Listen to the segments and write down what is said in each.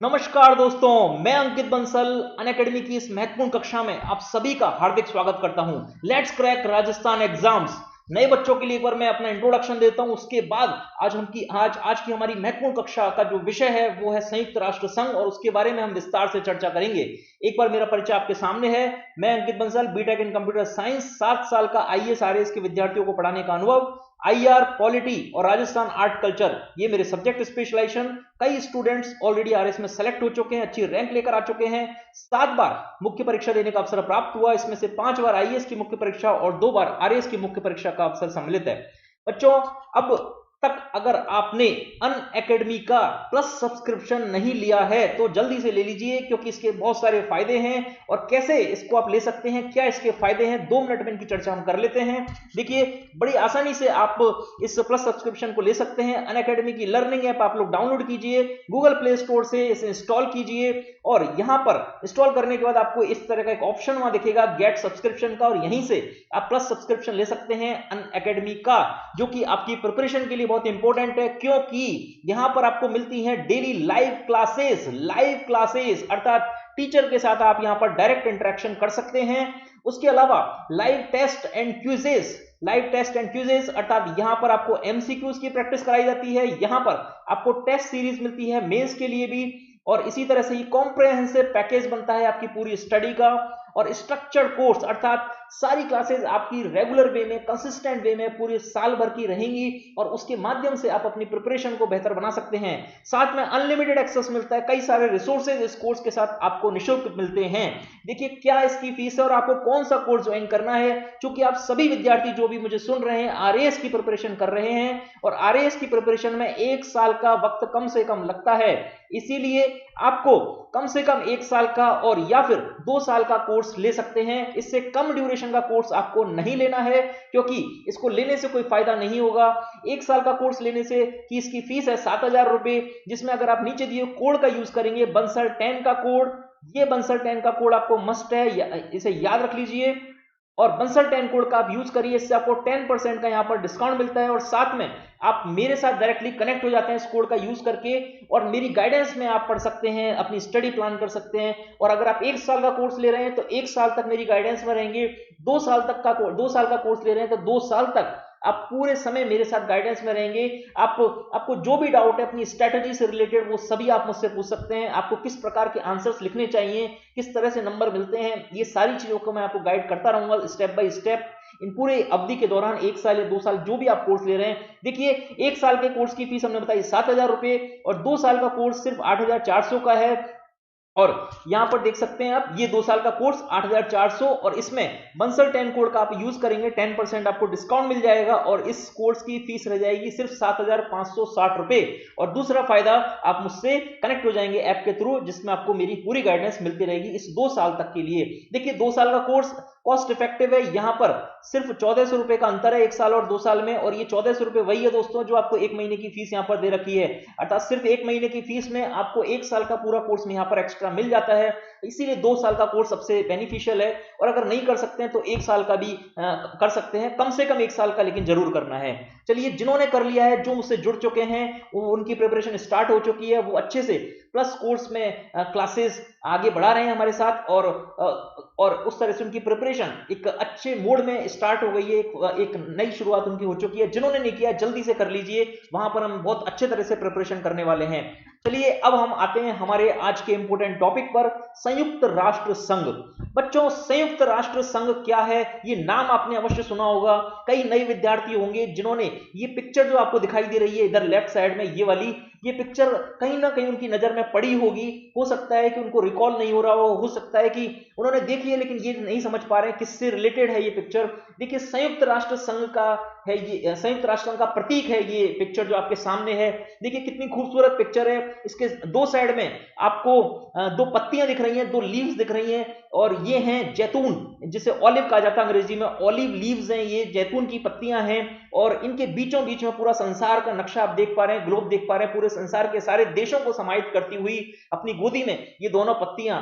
नमस्कार दोस्तों, मैं अंकित बंसल अनअकैडमी की इस महत्वपूर्ण कक्षा में आप सभी का हार्दिक स्वागत करता हूं। Let's crack Rajasthan exams. नए बच्चों के लिए एक बार मैं अपना इंट्रोडक्शन देता हूं, उसके बाद आज की हमारी महत्वपूर्ण कक्षा का जो विषय है वो है संयुक्त राष्ट्र संघ और उसके बारे में हम विस्तार से चर्चा करेंगे। एक बार मेरा परिचय आपके सामने है। मैं Ankit Bansal, B Tech in computer science, 7 साल का आईएएस आरएएस के विद्यार्थियों को पढ़ाने का अनुभव, आईआर, पॉलिटी और राजस्थान आर्ट कल्चर ये मेरे सब्जेक्ट स्पेशलाइजेशन। कई स्टूडेंट्स ऑलरेडी आरएस में सेलेक्ट हो चुके हैं, अच्छी रैंक लेकर आ चुके हैं। 7 बार मुख्य परीक्षा देने का अवसर प्राप्त हुआ, इसमें से 5 बार आईएएस की मुख्य परीक्षा और 2 बार आरएएस की मुख्य परीक्षा का अवसर सम्मिलित है। बच्चों, अब तक अगर आपने अनअकैडमी का प्लस सब्सक्रिप्शन नहीं लिया है तो जल्दी से ले लीजिए, क्योंकि इसके बहुत सारे फायदे हैं। और कैसे इसको आप ले सकते हैं, क्या इसके फायदे हैं, 2 मिनट में इनकी चर्चा हम कर लेते हैं। देखिए, बड़ी आसानी से आप इस प्लस सब्सक्रिप्शन को ले सकते हैं। अनअकैडमी की लर्निंग ऐप आप लोग डाउनलोड कीजिए, गूगल प्ले स्टोर से इसे इंस्टॉल कीजिए और यहां पर इंस्टॉल करने के बाद आपको इस तरह का एक ऑप्शन वहां दिखेगा गेट सब्सक्रिप्शन का, और यहीं से आप प्लस सब्सक्रिप्शन ले सकते हैं अनअकैडमी का, जो कि आपकी प्रिपरेशन के लिए बहुत इंपॉर्टेंट है, क्योंकि यहां पर आपको मिलती हैं डेली लाइव क्लासेस अर्थात टीचर के साथ आप यहां पर डायरेक्ट इंटरेक्शन कर सकते हैं। उसके अलावा लाइव टेस्ट एंड क्विजेस अर्थात यहां पर आपको एमसीक्यूज की प्रैक्टिस कराई जाती है। यहां पर आपको टेस्ट सीरीज मिलती है मेंस के लिए भी, और इसी तरह से ही कॉम्प्रिहेंसिव पैकेज बनता है आपकी पूरी स्टडी का। और स्ट्रक्चर्ड कोर्स अर्थात सारी क्लासेस आपकी रेगुलर वे में, कंसिस्टेंट वे में पूरे साल भर की रहेंगी और उसके माध्यम से आप अपनी प्रिपरेशन को बेहतर बना सकते हैं। साथ में अनलिमिटेड एक्सेस मिलता है, कई सारे रिसोर्सेज इस कोर्स के साथ आपको निःशुल्क मिलते हैं। देखिए क्या इसकी फीस है और आपको कौन सा कोर्स ज्वाइन करना है। क्योंकि आप सभी विद्यार्थी जो भी मुझे सुन रहे हैं आरएएस की प्रिपरेशन कर रहे हैं, और आरएएस की प्रिपरेशन में 1 साल का वक्त कम से कम लगता है, इसीलिए आपको कम से कम 1 साल का और या फिर 2 साल का कोर्स ले सकते हैं। इससे कम ड्यूरेशन का कोर्स आपको नहीं लेना है, क्योंकि इसको लेने से कोई फायदा नहीं होगा। 1 साल का कोर्स लेने से की इसकी फीस है 7,000 रुपए, जिसमें अगर आप नीचे दिए कोड का यूज करेंगे, बंसल 10 का कोड, ये बंसल 10 का कोड आपको मस्ट है, इसे याद रख लीजिए और बंसल 10 कोड का आप यूज करिए। इससे आपको 10% का यहां पर डिस्काउंट मिलता है और साथ में आप मेरे साथ डायरेक्टली कनेक्ट हो जाते हैं इस कोड का यूज करके, और मेरी गाइडेंस में आप पढ़ सकते हैं, अपनी स्टडी प्लान कर सकते हैं। और अगर आप 1 साल का कोर्स ले रहे हैं तो 1 साल तक मेरी गाइडेंस में रहेंगे, 2 साल का कोर्स ले रहे हैं तो 2 साल तक आप पूरे समय मेरे साथ गाइडेंस में रहेंगे। आपको जो भी डाउट है अपनी स्ट्रेटजी से रिलेटेड वो सभी आप मुझसे पूछ सकते हैं। आपको किस प्रकार के आंसर्स लिखने चाहिए, किस तरह से नंबर मिलते हैं, ये सारी चीजों को मैं आपको गाइड करता रहूंगा स्टेप बाय स्टेप इन पूरे अवधि के दौरान। 1 साल या 2 साल जो भी आप कोर्स ले रहे हैं। देखिए, 1 साल के कोर्स की फीस हमने बताई 7,000 रुपए और 2 साल का कोर्स सिर्फ 8,400 का है। और यहां पर देख सकते हैं आप, ये 2 साल का कोर्स 8,400 और इसमें बंसल 10 कोड का आप यूज करेंगे 10% आपको डिस्काउंट मिल जाएगा और इस कोर्स की फीस रह जाएगी सिर्फ 7,560 रुपए। और दूसरा फायदा, आप मुझसे कनेक्ट हो जाएंगे ऐप के थ्रू, जिसमें आपको मेरी पूरी गाइडेंस मिलती रहेगी इस 2 साल तक के लिए। देखिए, 2 साल का कोर्स कॉस्ट इफेक्टिव है, यहां पर सिर्फ 1,400 रुपए का अंतर है 1 साल और 2 साल में, और ये 1,400 रुपए वही है दोस्तों जो आपको 1 महीने की फीस यहां पर दे रखी है। अर्थात सिर्फ 1 महीने की फीस में आपको 1 साल का पूरा कोर्स यहां पर एक्स्ट्रा मिल जाता है। इसीलिए 2 साल का कोर्स सबसे बेनिफिशियल है, और अगर नहीं कर सकते हैं तो 1 साल का भी कर सकते हैं, कम से कम 1 साल का लेकिन जरूर करना है। चलिए, जिन्होंने कर लिया है, जो मुझसे जुड़ चुके हैं, उनकी प्रिपरेशन स्टार्ट हो चुकी है, वो अच्छे से प्लस कोर्स में क्लासेस आगे बढ़ा रहे हैं हमारे साथ, और उस तरह से उनकी प्रिपरेशन एक अच्छे मोड में स्टार्ट हो गई है, एक नई शुरुआत उनकी हो चुकी है। जिन्होंने नहीं किया जल्दी से कर लीजिए, वहां पर हम बहुत अच्छे तरह से प्रिपरेशन करने वाले हैं। चलिए, अब हम आते हैं हमारे आज के इंपोर्टेंट टॉपिक पर, संयुक्त राष्ट्र संघ। बच्चों, संयुक्त राष्ट्र संघ क्या है, ये नाम आपने अवश्य सुना होगा। कई नए विद्यार्थी होंगे जिन्होंने ये पिक्चर जो आपको दिखाई दे रही है इधर लेफ्ट साइड में, ये वाली ये पिक्चर कहीं ना कहीं उनकी नजर में पड़ी होगी। हो सकता है कि उनको रिकॉल नहीं हो रहा हो सकता है कि उन्होंने देख लिया लेकिन ये नहीं समझ पा रहे हैं किससे रिलेटेड है ये पिक्चर। देखिए, संयुक्त राष्ट्र संघ का है, ये संयुक्त राष्ट्र संघ का प्रतीक है ये पिक्चर जो आपके सामने है। देखिए कितनी खूबसूरत पिक्चर है। इसके 2 साइड में आपको 2 पत्तियां दिख रही हैं, 2 लीव्स दिख रही हैं, और ये हैं जैतून। जिसे ऑलिव कहा जाता है अंग्रेजी में, ऑलिव लीव्स हैं, ये जैतून की पत्तियां हैं और इनके बीचों बीच में पूरा संसार का नक्शा आप देख पा रहे हैं, ग्लोब देख पा रहे हैं, पूरे संसार के सारे देशों को समाहित करती हुई अपनी गोदी में ये दोनों पत्तियां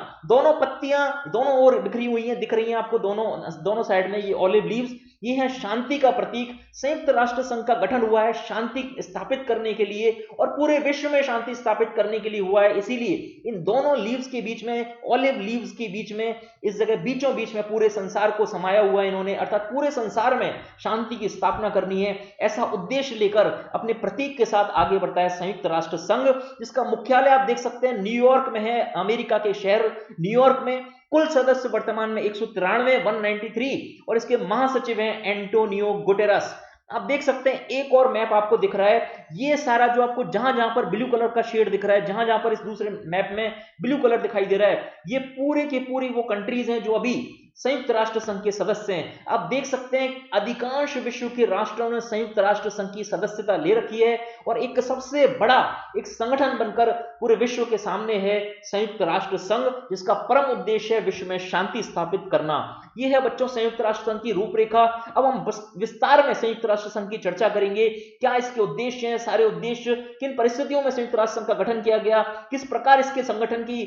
दोनों ओर बिखरी हुई हैं, दिख रही हैं आपको दोनों साइड में ये ऑलिव लीव्स, ये है शांति का प्रतीक। संयुक्त राष्ट्र संघ का गठन हुआ है शांति स्थापित करने के लिए और पूरे विश्व में शांति स्थापित करने के लिए हुआ है, इसीलिए इन दोनों लीव्स के बीच में, ऑलिव लीव्स के बीच में, इस जगह बीचों बीच में पूरे संसार को समाया हुआ है इन्होंने, अर्थात पूरे संसार में शांति की स्थापना करनी है, ऐसा उद्देश्य लेकर अपने प्रतीक के साथ आगे बढ़ता है संयुक्त राष्ट्र संघ, जिसका मुख्यालय आप देख सकते हैं न्यूयॉर्क में है, अमेरिका के शहर न्यूयॉर्क में। कुल सदस्य वर्तमान में 193 और इसके महासचिव हैं एंटोनियो गुटेरस। आप देख सकते हैं एक और मैप आपको दिख रहा है, ये सारा जो आपको जहां पर ब्लू कलर का शेड दिख रहा है, जहां पर इस दूसरे मैप में ब्लू कलर दिखाई दे रहा है, ये पूरे की पूरी वो कंट्रीज हैं जो अभी संयुक्त राष्ट्र संघ के सदस्य हैं। आप देख सकते हैं अधिकांश विश्व के राष्ट्रों ने संयुक्त राष्ट्र संघ की सदस्यता ले रखी है और एक सबसे बड़ा एक संगठन बनकर पूरे विश्व के सामने है संयुक्त राष्ट्र संघ, जिसका परम उद्देश्य है विश्व में शांति स्थापित करना। यह है बच्चों संयुक्त राष्ट्र संघ की रूपरेखा। अब हम विस्तार में संयुक्त राष्ट्र संघ की चर्चा करेंगे, क्या इसके उद्देश्य हैं, सारे उद्देश्य, किन परिस्थितियों में संयुक्त राष्ट्र संघ का गठन किया गया, किस प्रकार इसके संगठन की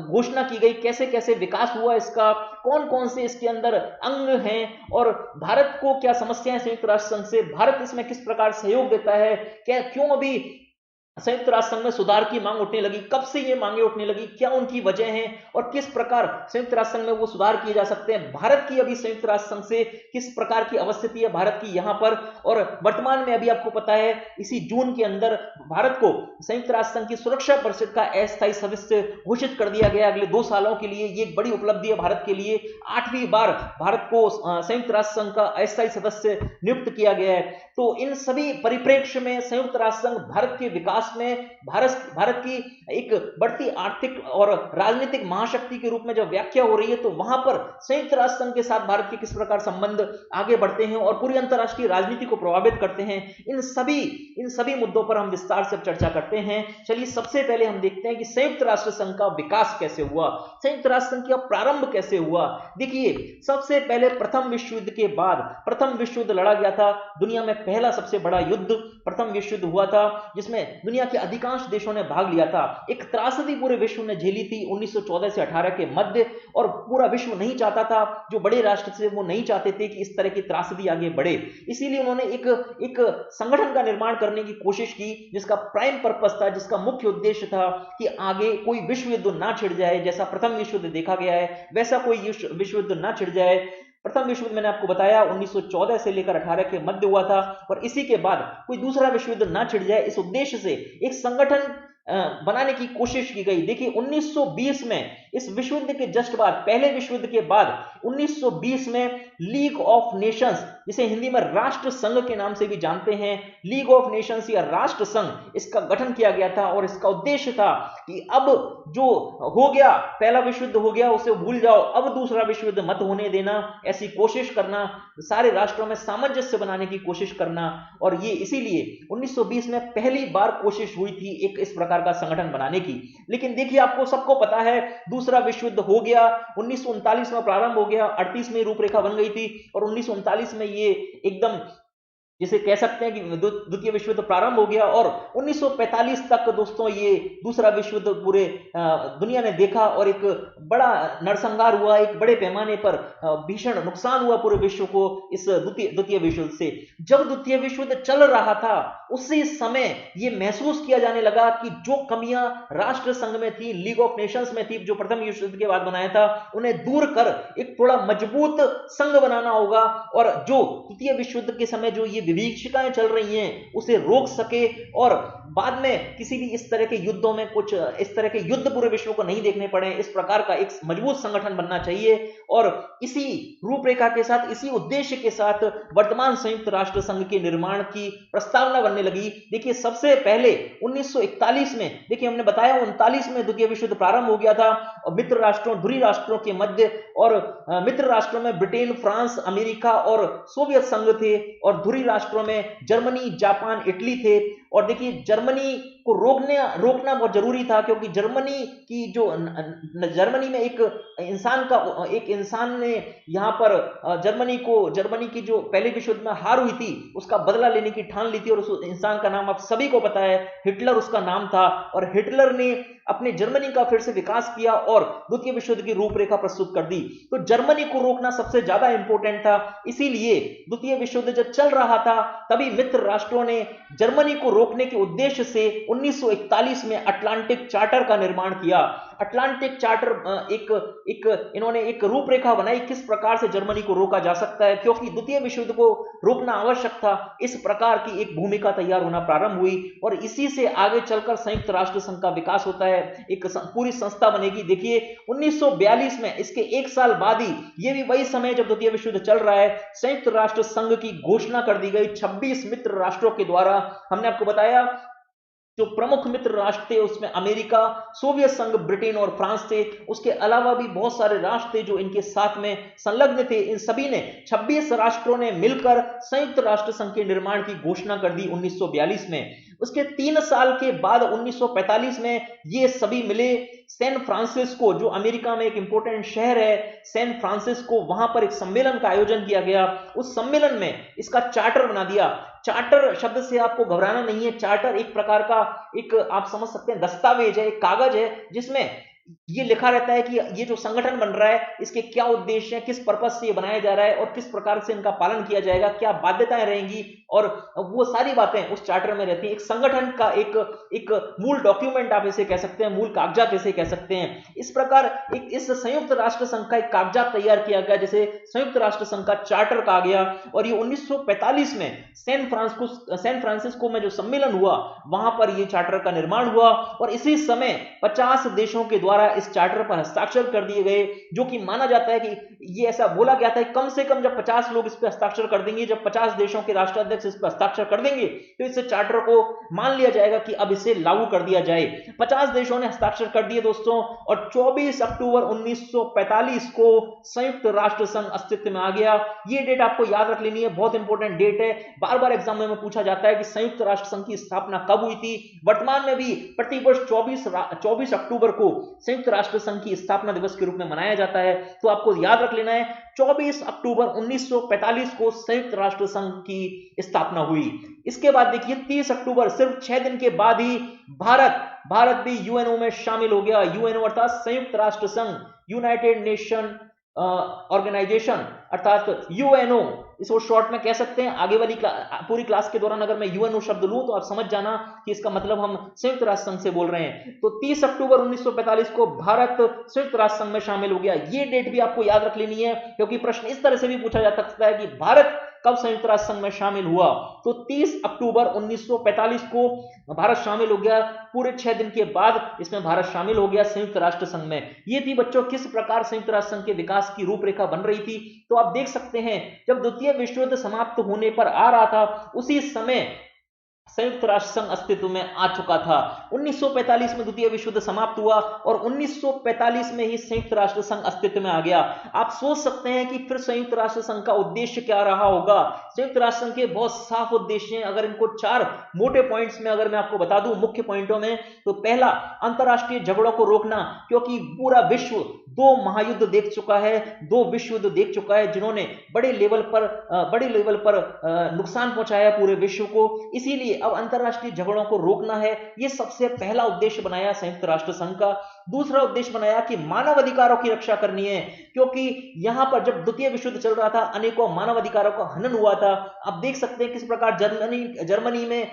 घोषणा की गई, कैसे कैसे विकास हुआ इसका, कौन कौन से इसके अंदर अंग हैं और भारत को क्या समस्याएं संयुक्त राष्ट्र संघ से, भारत इसमें किस प्रकार सहयोग देता है, क्या क्यों अभी संयुक्त राष्ट्र संघ में सुधार की मांग उठने लगी, कब से ये मांगे उठने लगी, क्या उनकी वजह है और किस प्रकार संयुक्त राष्ट्र संघ में वो सुधार किए जा सकते हैं, भारत की अभी संयुक्त राष्ट्र संघ से किस प्रकार की अवस्थिति है भारत की यहां पर। और वर्तमान में अभी आपको पता है इसी जून के अंदर भारत को संयुक्त राष्ट्र संघ की सुरक्षा परिषद का अस्थायी सदस्य घोषित कर दिया गया अगले 2 सालों के लिए। ये एक बड़ी उपलब्धि है भारत के लिए, 8वीं बार भारत को संयुक्त राष्ट्र संघ का अस्थायी सदस्य नियुक्त किया गया है। तो इन सभी परिप्रेक्ष्य में संयुक्त राष्ट्र संघ भारत के विकास में, भारत की एक बढ़ती आर्थिक और राजनीतिक महाशक्ति के रूप में जब व्याख्या हो रही है, तो वहां पर संयुक्त राष्ट्र संघ के साथ भारत के किस प्रकार संबंध आगे बढ़ते हैं और पूरी अंतर्राष्ट्रीय राजनीति को प्रभावित करते हैं, इन सभी मुद्दों पर हम विस्तार से चर्चा करते हैं। चलिए सबसे पहले हम देखते हैं कि संयुक्त राष्ट्र संघ का विकास कैसे हुआ, संयुक्त राष्ट्र संघ का प्रारंभ कैसे हुआ। देखिए सबसे पहले प्रथम विश्व युद्ध के बाद प्रथम विश्व युद्ध लड़ा गया था, दुनिया में पहला सबसे बड़ा युद्ध प्रथम विश्व युद्ध हुआ था, जिसमें दुनिया के अधिकांश देशों ने भाग लिया था। एक त्रासदी पूरे विश्व ने झेली थी 1914 से 18 के मध्य, और पूरा विश्व नहीं चाहता था, जो बड़े राष्ट्र थे वो नहीं चाहते थे कि इस तरह की त्रासदी आगे बढ़े, इसीलिए उन्होंने एक संगठन का निर्माण करने की कोशिश की, जिसका प्राइम पर्पस था, जिसका मुख्य उद्देश्य था कि आगे कोई विश्व युद्ध ना छिड़ जाए, जैसा प्रथम विश्व युद्ध देखा गया है वैसा कोई विश्व युद्ध ना छिड़ जाए। प्रथम विश्व युद्ध मैंने आपको बताया 1914 से लेकर 18 के मध्य हुआ था, और इसी के बाद कोई दूसरा विश्व युद्ध ना छिड़ जाए, इस उद्देश्य से एक संगठन बनाने की कोशिश की गई। देखिए 1920 में इस विश्व युद्ध के जस्ट बाद, पहले विश्व युद्ध के बाद 1920 में लीग ऑफ नेशंस, जिसे हिंदी में राष्ट्र संघ के नाम से भी जानते हैं, लीग ऑफ नेशंस या राष्ट्र संघ, इसका गठन किया गया था। और इसका उद्देश्य था कि अब जो हो गया, पहला विश्व युद्ध हो गया, उसे भूल जाओ, अब दूसरा विश्व युद्ध मत होने देना, ऐसी कोशिश करना, सारे राष्ट्रों में सामंजस्य बनाने की कोशिश करना। और ये इसीलिए 1920 में पहली बार कोशिश हुई थी एक इस प्रकार का संगठन बनाने की। लेकिन देखिए आपको सबको पता है दूसरा विश्व युद्ध हो गया, 1939 में प्रारंभ हो गया, 38 में रूपरेखा बन गई थी, और 1939 में ये एकदम जिसे कह सकते हैं कि द्वितीय विश्व युद्ध प्रारंभ हो गया। और 1945 तक दोस्तों ये दूसरा विश्व युद्ध पूरे दुनिया ने देखा, और एक बड़ा नरसंहार हुआ, एक बड़े पैमाने पर भीषण नुकसान हुआ पूरे विश्व को इस द्वितीय विश्व युद्ध से। जब द्वितीय विश्व युद्ध चल रहा था उसी समय ये महसूस किया जाने लगा कि जो कमियां राष्ट्र संघ में थी, लीग ऑफ नेशंस में थी, जो प्रथम विश्व युद्ध के बाद बनाया था, उन्हें दूर कर एक थोड़ा मजबूत संघ बनाना होगा, और जो द्वितीय विश्व युद्ध के समय जो ये विभीषिकाएं चल रही हैं उसे रोक सके, और बाद में किसी भी इस तरह के युद्धों में कुछ इस तरह के युद्ध पूरे विश्व को नहीं देखने पड़े, इस प्रकार का एक मजबूत संगठन बनना चाहिए। और इसी रूपरेखा के साथ, इसी उद्देश्य के साथ वर्तमान संयुक्त राष्ट्र संघ के निर्माण की प्रस्तावना बनने लगी। देखिए सबसे पहले 1941 में, देखिए हमने बताया 39 में द्वितीय विश्व युद्ध प्रारंभ हो गया था, और मित्र राष्ट्रों, धुरी राष्ट्रों के मध्य, और मित्र राष्ट्रों में ब्रिटेन, फ्रांस, अमेरिका और सोवियत संघ थे, और धुरी राष्ट्रों में जर्मनी, जापान, इटली थे। और देखिए जर्मनी को रोकना बहुत जरूरी था, क्योंकि जर्मनी की जो जर्मनी में एक इंसान ने यहाँ पर जर्मनी की जो पहले विश्व युद्ध में हार हुई थी उसका बदला लेने की ठान ली थी, और उस इंसान का नाम आप सभी को पता है, हिटलर उसका नाम था। और हिटलर ने अपने जर्मनी का फिर से विकास किया और द्वितीय विश्व युद्ध की रूपरेखा प्रस्तुत कर दी। तो जर्मनी को रोकना सबसे ज्यादा इंपॉर्टेंट था, इसीलिए द्वितीय विश्व युद्ध जब चल रहा था तभी मित्र राष्ट्रों ने जर्मनी को रोकने के उद्देश्य से 1941 में अटलांटिक चार्टर का निर्माण किया। अटलांटिक चार्टर इन्होंने एक रूपरेखा बनाई किस प्रकार से जर्मनी को रोका जा सकता है, क्योंकि द्वितीय विश्व युद्ध को रोकना आवश्यक था। इस प्रकार की एक भूमिका तैयार होना प्रारंभ हुई और इसी से आगे चलकर संयुक्त राष्ट्र संघ का विकास होता है, एक पूरी संस्था बनेगी। देखिए 1942 में, इसके एक साल बाद ही, ये भी वही समय जब द्वितीय विश्व युद्ध चल रहा है, संयुक्त राष्ट्र संघ की घोषणा कर दी गई 26 मित्र राष्ट्रों के द्वारा। हमने आपको बताया जो प्रमुख मित्र राष्ट्र थे उसमें अमेरिका, सोवियत संघ, ब्रिटेन और फ्रांस थे। उसके अलावा भी बहुत सारे राष्ट्र थे जो इनके साथ में संलग्न थे। इन सभी ने 26 राष्ट्रों ने मिलकर संयुक्त राष्ट्र संघ के निर्माण की घोषणा कर दी 1942 में। उसके 3 साल के बाद 1945 में ये सभी मिले सैन फ्रांसिस्को, जो अमेरिका में एक इंपॉर्टेंट शहर है, सैन फ्रांसिस्को, वहां पर एक सम्मेलन का आयोजन किया गया। उस सम्मेलन में इसका चार्टर बना दिया। चार्टर शब्द से आपको घबराना नहीं है, चार्टर एक प्रकार का एक आप समझ सकते हैं दस्तावेज है, एक कागज है जिसमें ये लिखा रहता है कि ये जो संगठन बन रहा है इसके क्या उद्देश्य है, किस पर्पस से ये बनाया जा रहा है और किस प्रकार से इनका पालन किया जाएगा, क्या बाध्यताएं रहेंगी, और वो सारी बातें उस चार्टर में रहती हैं। एक संगठन का एक मूल डॉक्यूमेंट आप इसे कह सकते हैं, मूल कागजात इसे कह सकते हैं। इस प्रकार इस संयुक्त राष्ट्र संघ का एक कागजात तैयार किया गया जिसे संयुक्त राष्ट्र संघ का चार्टर कहा गया। और ये 1945 में सैन फ्रांसिस्को में जो सम्मेलन हुआ वहां पर ये चार्टर का निर्माण हुआ और इसी समय 50 देशों के द्वारा इस चार्टर पर हस्ताक्षर कर दिए गए, जो कि माना जाता है कि ये ऐसा बोला गया था कम से कम जब 50 लोग इस पर हस्ताक्षर कर देंगे, जब 50 देशों के राष्ट्राध्यक्ष इस पर हस्ताक्षर कर देंगे तो इस चार्टर को मान लिया जाएगा कि अब इसे लागू कर दिया जाए। 50 देशों ने हस्ताक्षर कर दिए दोस्तों, और 24 अक्टूबर 1945 को संयुक्त राष्ट्र संघ अस्तित्व में आ गया। ये डेट आपको याद रख लेनी है, बहुत इंपॉर्टेंट डेट है, बार बार एग्जाम में पूछा जाता है कि संयुक्त राष्ट्र संघ की स्थापना कब हुई थी। वर्तमान में भी प्रतिवर्ष 24 अक्टूबर को संयुक्त राष्ट्र संघ की स्थापना दिवस के रूप में मनाया जाता है। तो आपको याद रख लेना है 24 अक्टूबर 1945 को संयुक्त राष्ट्र संघ की स्थापना हुई। इसके बाद देखिए 30 अक्टूबर, सिर्फ 6 दिन के बाद ही भारत भी यूएनओ में शामिल हो गया। यूएनओ अर्थात संयुक्त राष्ट्र संघ, यूनाइटेड नेशन ऑर्गेनाइजेशन अर्थात यूएनओ, इसको शॉर्ट में कह सकते हैं। आगे वाली पूरी क्लास के दौरान अगर मैं यूएनओ शब्द लूं तो आप समझ जाना कि इसका मतलब हम संयुक्त राष्ट्र संघ से बोल रहे हैं। तो 30 अक्टूबर 1945 को भारत संयुक्त राष्ट्र संघ में शामिल हो गया। ये डेट भी आपको याद रख लेनी है, क्योंकि प्रश्न इस तरह से भी पूछा जा सकता है कि भारत कब संयुक्त राष्ट्र संघ में शामिल हुआ। तो 30 अक्टूबर 1945 को भारत शामिल हो गया। पूरे 6 दिन के बाद इसमें भारत शामिल हो गया संयुक्त राष्ट्र संघ में। ये थी बच्चों किस प्रकार संयुक्त राष्ट्र संघ के विकास की रूपरेखा बन रही थी। तो आप देख सकते हैं जब द्वितीय विश्व युद्ध समाप्त होने पर आ रहा था उसी समय संयुक्त राष्ट्र संघ अस्तित्व में आ चुका था। 1945 में द्वितीय विश्व युद्ध समाप्त हुआ और 1945 में ही संयुक्त राष्ट्र संघ अस्तित्व में आ गया। आप सोच सकते हैं कि फिर संयुक्त राष्ट्र संघ का उद्देश्य क्या रहा होगा। संयुक्त राष्ट्र संघ के बहुत साफ उद्देश्य हैं। अगर इनको 4 मोटे पॉइंट्स में अगर मैं आपको बता दूं, मुख्य पॉइंटों में, तो पहला, अंतरराष्ट्रीय झगड़ों को रोकना, क्योंकि पूरा विश्व 2 महायुद्ध देख चुका है, 2 विश्व युद्ध देख चुका है जिन्होंने बड़े लेवल पर नुकसान पहुंचाया पूरे विश्व को। इसीलिए अब अंतरराष्ट्रीय झगड़ों को रोकना है, यह सबसे पहला उद्देश्य बनाया संयुक्त राष्ट्र संघ का। दूसरा उद्देश्य बनाया कि मानव अधिकारों की रक्षा करनी है, क्योंकि यहां पर जब द्वितीय विश्व युद्ध चल रहा था अनेकों मानव अधिकारों का हनन हुआ था। आप देख सकते हैं किस प्रकार जर्मनी में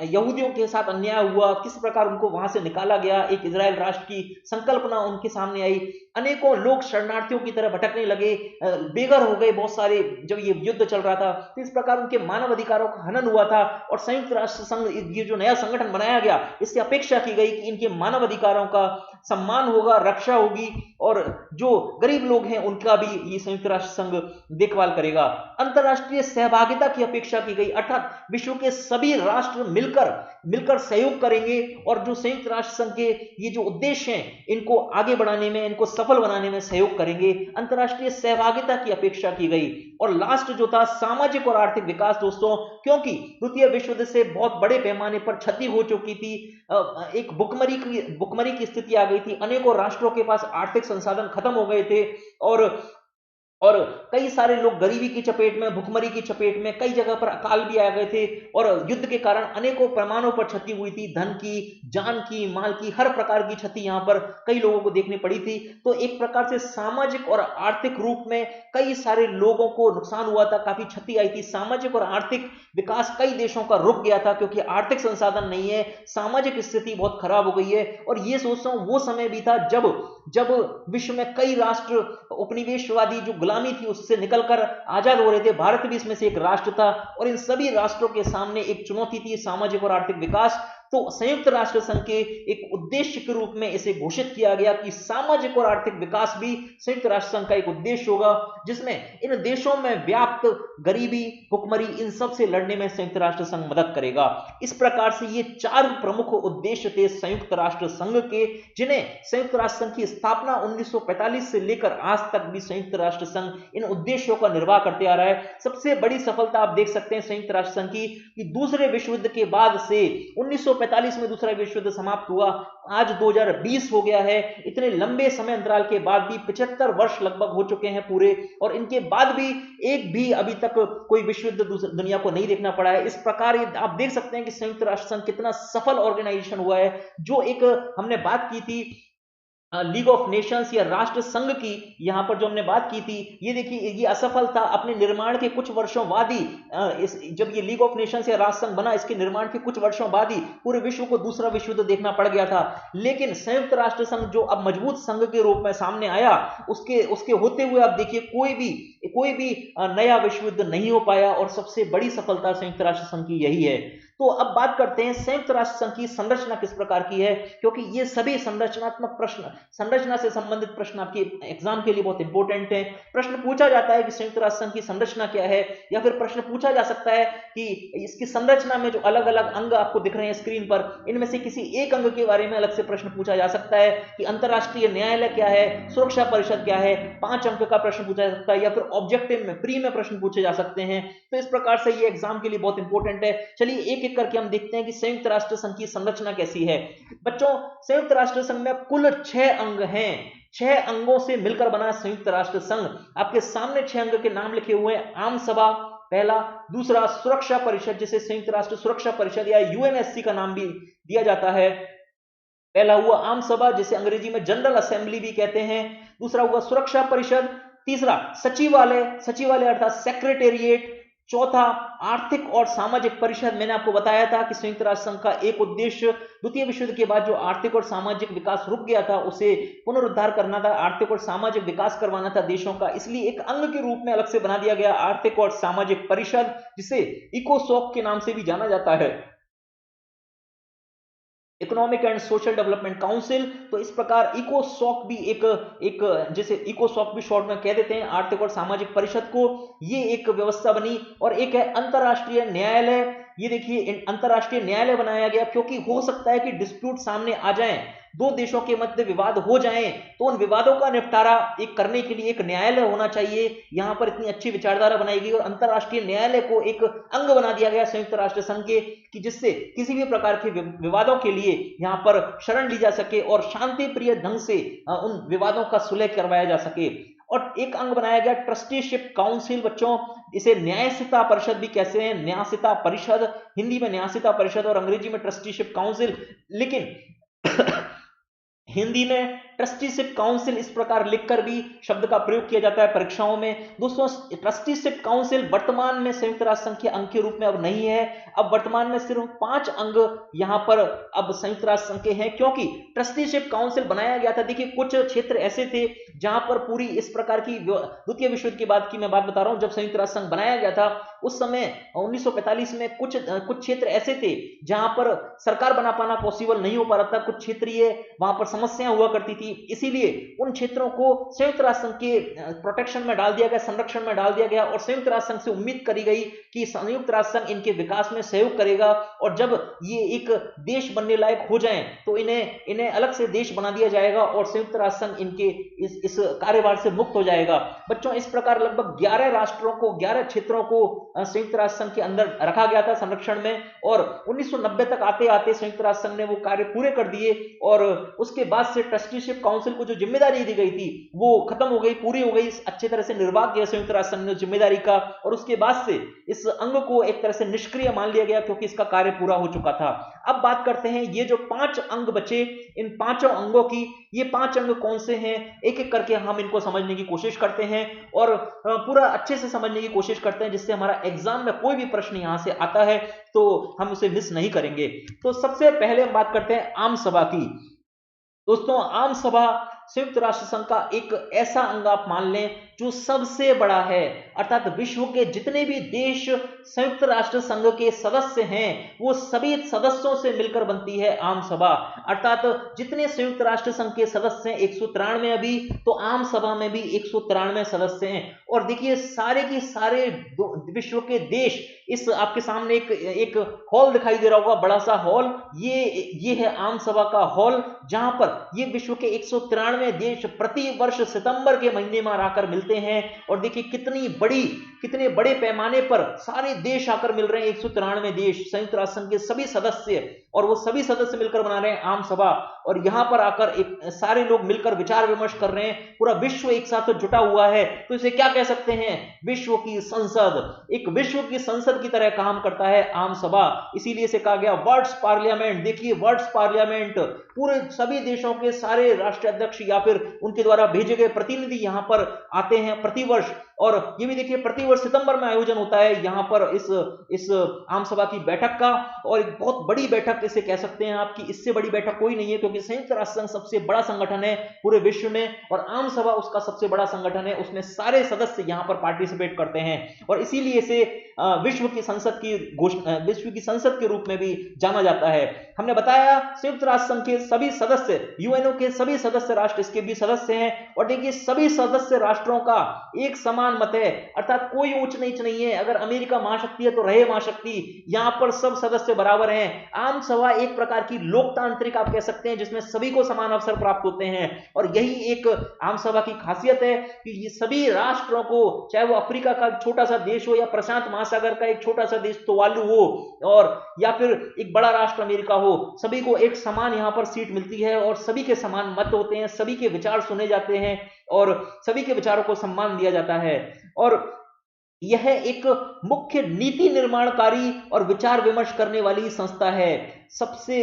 यहूदियों के साथ अन्याय हुआ, किस प्रकार उनको वहां से निकाला गया, एक इजराइल राष्ट्र की संकल्पना उनके सामने आई। अनेकों लोग शरणार्थियों की तरह भटकने लगे, बेघर हो गए बहुत सारे जब ये युद्ध चल रहा था। तो इस प्रकार उनके मानव अधिकारों का हनन हुआ था और संयुक्त राष्ट्र संघ, ये जो नया संगठन बनाया गया, इससे अपेक्षा की गई कि इनके मानव अधिकारों का सम्मान होगा, रक्षा होगी, और जो गरीब लोग हैं उनका भी ये संयुक्त राष्ट्र संघ देखभाल करेगा। अंतरराष्ट्रीय सहभागिता की अपेक्षा की गई, अर्थात विश्व के सभी राष्ट्र मिलकर सहयोग करेंगे और जो संयुक्त राष्ट्र संघ के ये जो उद्देश्य हैं इनको आगे बढ़ाने में, इनको सफल बनाने में सहयोग करेंगे। अंतरराष्ट्रीय सहभागिता की अपेक्षा की गई। और लास्ट जो था सामाजिक और आर्थिक विकास दोस्तों, क्योंकि द्वितीय विश्व युद्ध से बहुत बड़े पैमाने पर क्षति हो चुकी थी, एक भुखमरी की स्थिति आ गई थी, अनेकों राष्ट्रों के पास आर्थिक संसाधन खत्म हो गए थे, और कई सारे लोग गरीबी की चपेट में, भुखमरी की चपेट में, कई जगह पर अकाल भी आ गए थे, और युद्ध के कारण अनेकों पैमानों पर क्षति हुई थी, धन की, जान की, माल की, हर प्रकार की क्षति यहां पर कई लोगों को देखनी पड़ी थी। तो एक प्रकार से सामाजिक और आर्थिक रूप में कई सारे लोगों को नुकसान हुआ था, काफी क्षति आई थी। सामाजिक और आर्थिक विकास कई देशों का रुक गया था क्योंकि आर्थिक संसाधन नहीं है, सामाजिक स्थिति बहुत खराब हो गई है। और ये सोचता हूं वो समय भी था जब विश्व में कई राष्ट्र उपनिवेशवादी जो गुलामी थी उससे निकलकर आजाद हो रहे थे। भारत भी इसमें से एक राष्ट्र था, और इन सभी राष्ट्रों के सामने एक चुनौती थी सामाजिक और आर्थिक विकास। तो संयुक्त राष्ट्र संघ के एक उद्देश्य के रूप में इसे घोषित किया गया कि सामाजिक और आर्थिक विकास भी संयुक्त राष्ट्र संघ का एक उद्देश्य होगा, जिसमें इन देशों में व्याप्त गरीबी, भुखमरी, इन सब से लड़ने में संयुक्त राष्ट्र संघ मदद करेगा। इस प्रकार से ये 4 प्रमुख उद्देश्य थे संयुक्त राष्ट्र संघ के, जिन्हें संयुक्त राष्ट्र संघ की स्थापना 1945 से लेकर आज तक भी संयुक्त राष्ट्र संघ इन उद्देश्यों का निर्वाह करते आ रहा है। सबसे बड़ी सफलता आप देख सकते हैं संयुक्त राष्ट्र संघ की कि दूसरे विश्व युद्ध के बाद से 1945 में दूसरा विश्व युद्ध समाप्त हुआ, आज 2020 हो गया है। इतने लंबे समय अंतराल के बाद भी 75 वर्ष लगभग हो चुके हैं पूरे, और इनके बाद भी एक भी अभी तक कोई विश्व युद्ध दुनिया को नहीं देखना पड़ा है। इस प्रकार आप देख सकते हैं कि संयुक्त राष्ट्र संघ कितना सफल ऑर्गेनाइजेशन हुआ है। जो एक हमने बात की थी लीग ऑफ नेशंस या राष्ट्र संघ की, यहां पर जो हमने बात की थी, ये देखिए ये असफल था। अपने निर्माण के कुछ वर्षों बाद ही जब ये लीग ऑफ नेशंस या राष्ट्र संघ बना, इसके निर्माण के कुछ वर्षों बाद ही पूरे विश्व को दूसरा विश्व युद्ध देखना पड़ गया था। लेकिन संयुक्त राष्ट्र संघ जो अब मजबूत संघ के रूप में सामने आया, उसके होते हुए आप देखिए कोई भी नया विश्व युद्ध नहीं हो पाया, और सबसे बड़ी सफलता संयुक्त राष्ट्र संघ की यही है। तो अब बात करते हैं संयुक्त राष्ट्र संघ की संरचना किस प्रकार की है, क्योंकि ये सभी संरचनात्मक प्रश्न, संरचना से संबंधित प्रश्न आपके एग्जाम के लिए बहुत इंपॉर्टेंट है। प्रश्न पूछा जाता है कि संयुक्त राष्ट्र संघ की संरचना क्या है, या फिर प्रश्न पूछा जा सकता है कि इसकी संरचना में जो अलग अलग अंग आपको दिख रहे हैं स्क्रीन पर, इनमें से किसी एक अंग के बारे में अलग से प्रश्न पूछा जा सकता है कि अंतरराष्ट्रीय न्यायालय क्या है, सुरक्षा परिषद क्या है, 5 अंक का प्रश्न पूछा जा सकता है, या फिर ऑब्जेक्टिव में, प्री में प्रश्न पूछे जा सकते हैं। तो इस प्रकार से ये एग्जाम के लिए बहुत इंपॉर्टेंट है। चलिए एक एक करके हम देखते हैं कि संयुक्त राष्ट्र संघ की संरचना कैसी है। बच्चों, संयुक्त राष्ट्र संघ में कुल 6 अंग हैं। 6 अंगों से मिलकर बना संयुक्त राष्ट्र संघ। आपके सामने 6 अंग के नाम लिखे हुए हैं। आम सभा पहला, दूसरा सुरक्षा परिषद, जिसे संयुक्त राष्ट्र सुरक्षा परिषद या यूएनएससी का नाम भी दिया जाता है। पहला हुआ आम सभा, जिसे अंग्रेजी में जनरल असेंबली भी कहते हैं। दूसरा हुआ सुरक्षा परिषद। तीसरा सचिवालय अर्थात सेक्रेटेरिएट। चौथा आर्थिक और सामाजिक परिषद। मैंने आपको बताया था कि संयुक्त राष्ट्र संघ का एक उद्देश्य द्वितीय विश्व युद्ध के बाद जो आर्थिक और सामाजिक विकास रुक गया था उसे पुनरुद्धार करना था, आर्थिक और सामाजिक विकास करवाना था देशों का। इसलिए एक अंग के रूप में अलग से बना दिया गया आर्थिक और सामाजिक परिषद, जिसे इकोसॉक के नाम से भी जाना जाता है, economic and social development council. तो इस प्रकार इकोसॉक भी एक जैसे इकोसॉक भी शॉर्ट में कह देते हैं आर्थिक और सामाजिक परिषद को, ये एक व्यवस्था बनी। और एक है अंतरराष्ट्रीय न्यायालय। ये देखिए अंतरराष्ट्रीय न्यायालय बनाया गया क्योंकि हो सकता है कि डिस्प्यूट सामने आ जाएं, दो देशों के मध्य विवाद हो जाएं, तो उन विवादों का निपटारा एक करने के लिए एक न्यायालय होना चाहिए। यहां पर इतनी अच्छी विचारधारा बनाई गई और अंतरराष्ट्रीय न्यायालय को एक अंग बना दिया गया संयुक्त राष्ट्र संघ के, कि जिससे किसी भी प्रकार के विवादों के लिए यहां पर शरण ली जा सके और शांति प्रिय ढंग से उन विवादों का सुलह करवाया जा सके। और एक अंग बनाया गया ट्रस्टीशिप काउंसिल। बच्चों, इसे न्यायसिता परिषद भी कहते हैं, न्यायसिता परिषद, हिंदी में न्यायसिता परिषद और अंग्रेजी में ट्रस्टीशिप काउंसिल। लेकिन हिंदी में ट्रस्टीशिप काउंसिल इस प्रकार लिखकर भी शब्द का प्रयोग किया जाता है परीक्षाओं में। दोस्तों ट्रस्टीशिप काउंसिल वर्तमान में संयुक्त राष्ट्र संघ के अंग के रूप में अब नहीं है। अब वर्तमान में सिर्फ 5 अंग यहां पर अब संयुक्त राष्ट्र संघ के हैं, क्योंकि ट्रस्टीशिप काउंसिल बनाया गया था। देखिए कुछ क्षेत्र ऐसे थे जहां पर पूरी इस प्रकार की, द्वितीय विश्व युद्ध की बात की मैं बात बता रहा हूं, जब संयुक्त राष्ट्र संघ बनाया गया था उस समय 1945 में कुछ क्षेत्र ऐसे थे जहां पर सरकार बना पाना पॉसिबल नहीं हो पा रहा था, कुछ क्षेत्रीय वहां पर समस्याएं हुआ करती थी, इसीलिए उन क्षेत्रों को संयुक्त राष्ट्र संघ के प्रोटेक्शन में डाल दिया गया, संरक्षण में डाल दिया गया और संयुक्त राष्ट्र संघ से उम्मीद करी गई कि संयुक्त राष्ट्र संघ इनके विकास में सहयोग करेगा और जब ये एक देश बनने लायक हो जाएं तो इन्हें अलग से देश बना दिया जाएगा और संयुक्त राष्ट्र संघ इनके इस कार्यभार से मुक्त हो जाएगा। बच्चों इस प्रकार लगभग 11 राष्ट्रों को, 11 क्षेत्रों को संयुक्त राष्ट्र संघ के अंदर रखा गया था संरक्षण में और 1990 तक आते आते संयुक्त राष्ट्र संघ ने वो कार्य पूरे कर दिए और उसके बाद से ट्रस्टीशिप काउंसिल को जो जिम्मेदारी दी गई थी वो खत्म हो गई, पूरी हो गई, अच्छे तरह से निर्वाह किया संयुक्त राष्ट्र संघ ने जिम्मेदारी का और उसके बाद से इस अंग को एक तरह से निष्क्रिय मान लिया गया क्योंकि इसका कार्य पूरा हो चुका था। अब बात करते हैं ये जो 5 अंग बचे, इन पांचों अंगों की, ये 5 अंग कौन से हैं, एक एक करके हम इनको समझने की कोशिश करते हैं और पूरा अच्छे से समझने की कोशिश करते हैं जिससे हमारा एग्जाम में कोई भी प्रश्न यहां से आता है तो हम उसे मिस नहीं करेंगे। तो सबसे पहले हम बात करते हैं आम सभा की। दोस्तों आम सभा संयुक्त राष्ट्र संघ का एक ऐसा अंग आप मान लें जो सबसे बड़ा है, अर्थात विश्व के जितने भी देश संयुक्त राष्ट्र संघ के सदस्य हैं वो सभी सदस्यों से मिलकर बनती है आम सभा। अर्थात जितने संयुक्त राष्ट्र संघ के सदस्य हैं 193 अभी, तो आम सभा में भी 193 सदस्य हैं और देखिए सारे के सारे विश्व के देश, इस आपके सामने एक हॉल दिखाई दे रहा होगा, बड़ा सा हॉल, ये है आम सभा का हॉल जहां पर ये विश्व के 193 देश प्रति वर्ष सितंबर के महीने में आकर मिलते हैं और देखिए कितने बड़े पैमाने पर सारे देश आकर मिल रहे हैं, 193 देश संयुक्त राष्ट्र संघ के सभी सदस्य, और वो सभी सदस्य मिलकर बना रहे हैं आम सभा और यहां पर आकर सारे लोग मिलकर विचार विमर्श कर रहे हैं, पूरा विश्व एक साथ जुटा हुआ है। तो इसे क्या कह सकते हैं, विश्व की संसद, एक विश्व की संसद की तरह काम करता है आम सभा, इसीलिए इसे कहा गया वर्ल्ड्स पार्लियामेंट। देखिए वर्ल्ड्स पार्लियामेंट, पूरे सभी देशों के सारे राष्ट्राध्यक्ष या फिर उनके द्वारा भेजे गए प्रतिनिधि यहां पर आते हैं प्रतिवर्ष, और ये भी देखिए प्रतिवर्ष सितंबर में आयोजन होता है यहां पर इस आम सभा की बैठक का, और एक बहुत बड़ी बैठक इसे कह सकते हैं आपकी, इससे बड़ी बैठक कोई नहीं है क्योंकि संयुक्त राष्ट्र संघ सबसे बड़ा संगठन है पूरे विश्व में और आम सभा उसका सबसे बड़ा संगठन है, उसमें सारे सदस्य यहां पर पार्टिसिपेट करते हैं और इसीलिए इसे विश्व की संसद के रूप में भी जाना जाता है। हमने बताया संयुक्त राष्ट्र संघ के सभी सदस्य, यूएनओ के सभी सदस्य राष्ट्र इसके भी सदस्य हैं और देखिए सभी सदस्य राष्ट्रों का एक समान मत है, अर्थात कोई ऊंच नीच नहीं है, अगर अमेरिका महाशक्ति है तो रहे महाशक्ति, यहां पर सब सदस्य बराबर हैं। आम सभा एक प्रकार की लोकतांत्रिक आप कह सकते हैं जिसमें सभी को समान अवसर प्राप्त होते हैं और यही एक आम सभा की खासियत है कि ये सभी राष्ट्रों को, चाहे वो अफ्रीका का छोटा सा देश हो या प्रशांत महासागर का एक छोटा सा देश तुवालू हो और या फिर एक बड़ा राष्ट्र अमेरिका हो, सभी को एक समान यहां पर सीट मिलती है और सभी के समान मत होते हैं, सभी के विचार सुने जाते हैं और सभी के विचारों को सम्मान दिया जाता है और यह एक मुख्य नीति निर्माणकारी और विचार विमर्श करने वाली संस्था है। सबसे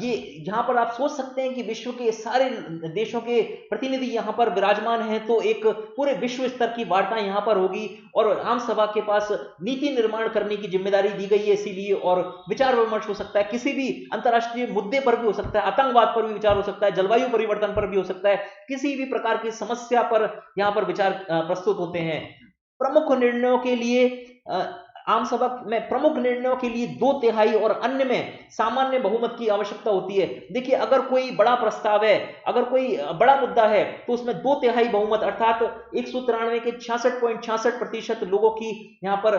ये यहां पर आप सोच सकते हैं कि विश्व के सारे देशों के प्रतिनिधि यहां पर विराजमान हैं तो एक पूरे विश्व स्तर की वार्ता यहां पर होगी और आम सभा के पास नीति निर्माण करने की जिम्मेदारी दी गई है इसीलिए, और विचार विमर्श हो सकता है किसी भी अंतर्राष्ट्रीय मुद्दे पर भी हो सकता है, आतंकवाद पर भी विचार हो सकता है, जलवायु परिवर्तन पर भी हो सकता है, किसी भी प्रकार की समस्या पर यहां पर विचार प्रस्तुत होते हैं। प्रमुख निर्णयों के लिए आम सभा में प्रमुख निर्णयों के लिए 2/3 और अन्य में सामान्य बहुमत की आवश्यकता होती है। देखिए अगर कोई बड़ा प्रस्ताव है, अगर कोई बड़ा मुद्दा है तो उसमें 2/3 बहुमत अर्थात 193 के 66.66% लोगों की यहां पर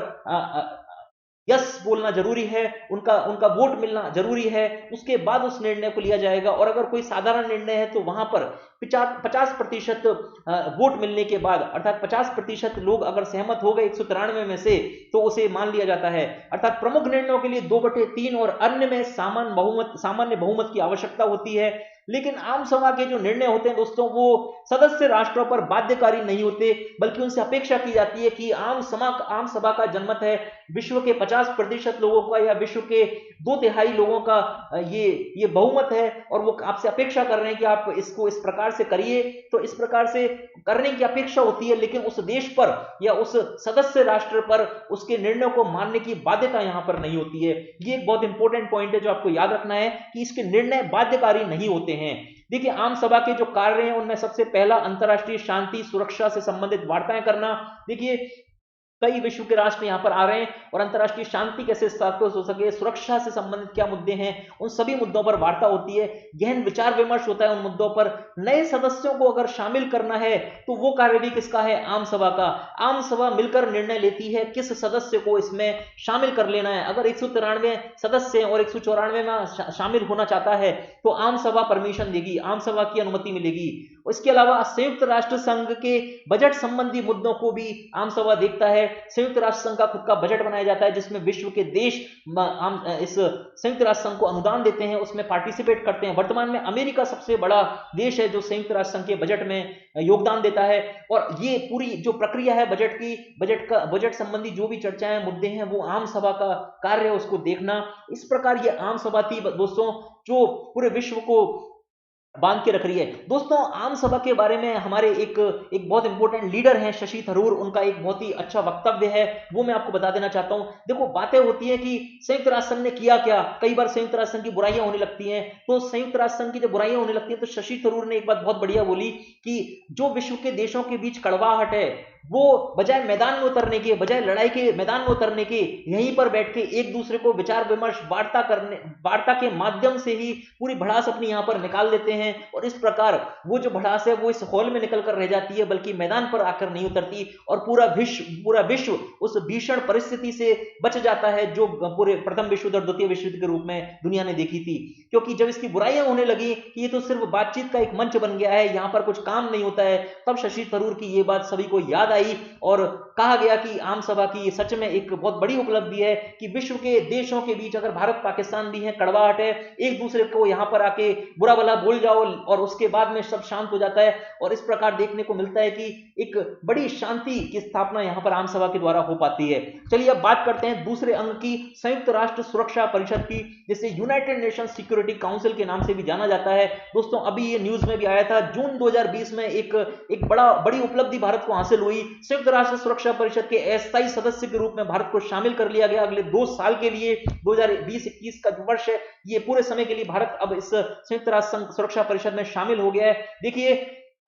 यस बोलना जरूरी है, उनका वोट मिलना जरूरी है, उसके बाद उस निर्णय को लिया जाएगा। और अगर कोई साधारण निर्णय है तो वहां पर 50% वोट मिलने के बाद अर्थात 50% लोग अगर सहमत हो गए 193 में से तो उसे मान लिया जाता है। अर्थात प्रमुख निर्णयों के लिए 2/3 और अन्य में सामान्य बहुमत की आवश्यकता होती है। लेकिन आम सभा के जो निर्णय होते हैं दोस्तों वो सदस्य राष्ट्रों पर बाध्यकारी नहीं होते, बल्कि उनसे अपेक्षा की जाती है कि आम सभा का जनमत है विश्व के 50% लोगों का या विश्व के 2/3 लोगों का ये बहुमत है और वो आपसे अपेक्षा कर रहे हैं कि आप इसको इस प्रकार से करिए, तो इस प्रकार से करने की अपेक्षा होती है, लेकिन उस देश पर या उस सदस्य राष्ट्र पर उसके निर्णय को मानने की बाध्यता यहां पर नहीं होती है। ये एक बहुत इंपॉर्टेंट पॉइंट है जो आपको याद रखना है कि इसके निर्णय बाध्यकारी नहीं होते हैं। देखिए, आम सभा के जो कार्य हैं उनमें सबसे पहला अंतर्राष्ट्रीय शांति सुरक्षा से संबंधित वार्ताएं करना। देखिए, कई विश्व के राष्ट्र यहां पर आ रहे हैं और अंतर्राष्ट्रीय शांति कैसे स्थापित हो सके, सुरक्षा से संबंधित क्या मुद्दे हैं, उन सभी मुद्दों पर वार्ता होती है, गहन विचार विमर्श होता है उन मुद्दों पर। नए सदस्यों को अगर शामिल करना है तो वो कार्य भी किसका है, आम सभा का। आम सभा मिलकर निर्णय लेती है किस सदस्य को इसमें शामिल कर लेना है। अगर 193 सदस्य और 194 में शामिल होना चाहता है तो आम सभा परमिशन देगी, आम सभा की अनुमति मिलेगी। इसके अलावा संयुक्त राष्ट्र संघ के बजट संबंधी मुद्दों को भी आम सभा देखता है। संयुक्त राष्ट्र संघ का खुद का बजट बनाया जाता है जिसमें विश्व के देश इस संयुक्त राष्ट्र संघ को अनुदान देते हैं, उसमें पार्टिसिपेट करते हैं। वर्तमान में अमेरिका सबसे बड़ा देश है जो संयुक्त राष्ट्र संघ के बजट में योगदान देता है। और ये पूरी जो प्रक्रिया है बजट की, बजट संबंधी जो भी चर्चाएं मुद्दे हैं वो आम सभा का कार्य है उसको देखना। इस प्रकार ये आम सभा थी दोस्तों जो पूरे विश्व को बांध के रख रही है। दोस्तों, आम सभा के बारे में हमारे एक बहुत इंपॉर्टेंट लीडर हैं शशि थरूर, उनका एक बहुत ही अच्छा वक्तव्य है, वो मैं आपको बता देना चाहता हूं। देखो, बातें होती हैं कि संयुक्त राष्ट्र संघ ने किया क्या, कई बार संयुक्त राष्ट्र संघ की बुराइयां होने लगती हैं। तो संयुक्त राष्ट्र संघ की जब बुराइयां होने लगती हैं तो शशि थरूर ने एक बात बहुत बढ़िया बोली कि जो विश्व के देशों के बीच कड़वाहट है वो बजाय मैदान में उतरने के, बजाय लड़ाई के मैदान में उतरने के, यहीं पर बैठ के एक दूसरे को विचार विमर्श वार्ता के माध्यम से ही पूरी भड़ास अपनी यहां पर निकाल देते हैं। और इस प्रकार वो जो भड़ास है वो इस हॉल में निकल कर रह जाती है, बल्कि मैदान पर आकर नहीं उतरती और पूरा विश्व उस भीषण परिस्थिति से बच जाता है जो पूरे प्रथम विश्व युद्ध और द्वितीय विश्व युद्ध के रूप में दुनिया ने देखी थी। क्योंकि जब इसकी बुराइयां होने लगी कि ये तो सिर्फ बातचीत का एक मंच बन गया है, यहां पर कुछ काम नहीं होता है, तब शशि थरूर की ये बात सभी को याद आई और कहा गया कि आम सभा की ये सच में एक बहुत बड़ी उपलब्धि है कि विश्व के देशों के बीच अगर भारत पाकिस्तान भी है, कड़वाहट है, एक दूसरे को यहां पर आके बुरा भला बोल जाओ और उसके बाद में सब शांत हो जाता है। और इस प्रकार देखने को मिलता है कि एक बड़ी शांति की स्थापना यहां पर आम सभा के द्वारा हो पाती है। चलिए अब बात करते हैं दूसरे अंग की, संयुक्त राष्ट्र सुरक्षा परिषद की, जिसे यूनाइटेड नेशन सिक्योरिटी काउंसिल के नाम से भी जाना जाता है। दोस्तों, अभी ये न्यूज में भी आया था, जून 2020 में एक बड़ी उपलब्धि भारत को हासिल हुई। संयुक्त राष्ट्र सुरक्षा परिषद के अस्थायी सदस्य के रूप में भारत को शामिल कर लिया गया। अगले 2 साल के लिए 2020-21 का जो वर्ष है ये पूरे समय के लिए भारत अब इस संयुक्त राष्ट्र सुरक्षा परिषद में शामिल हो गया है। देखिए,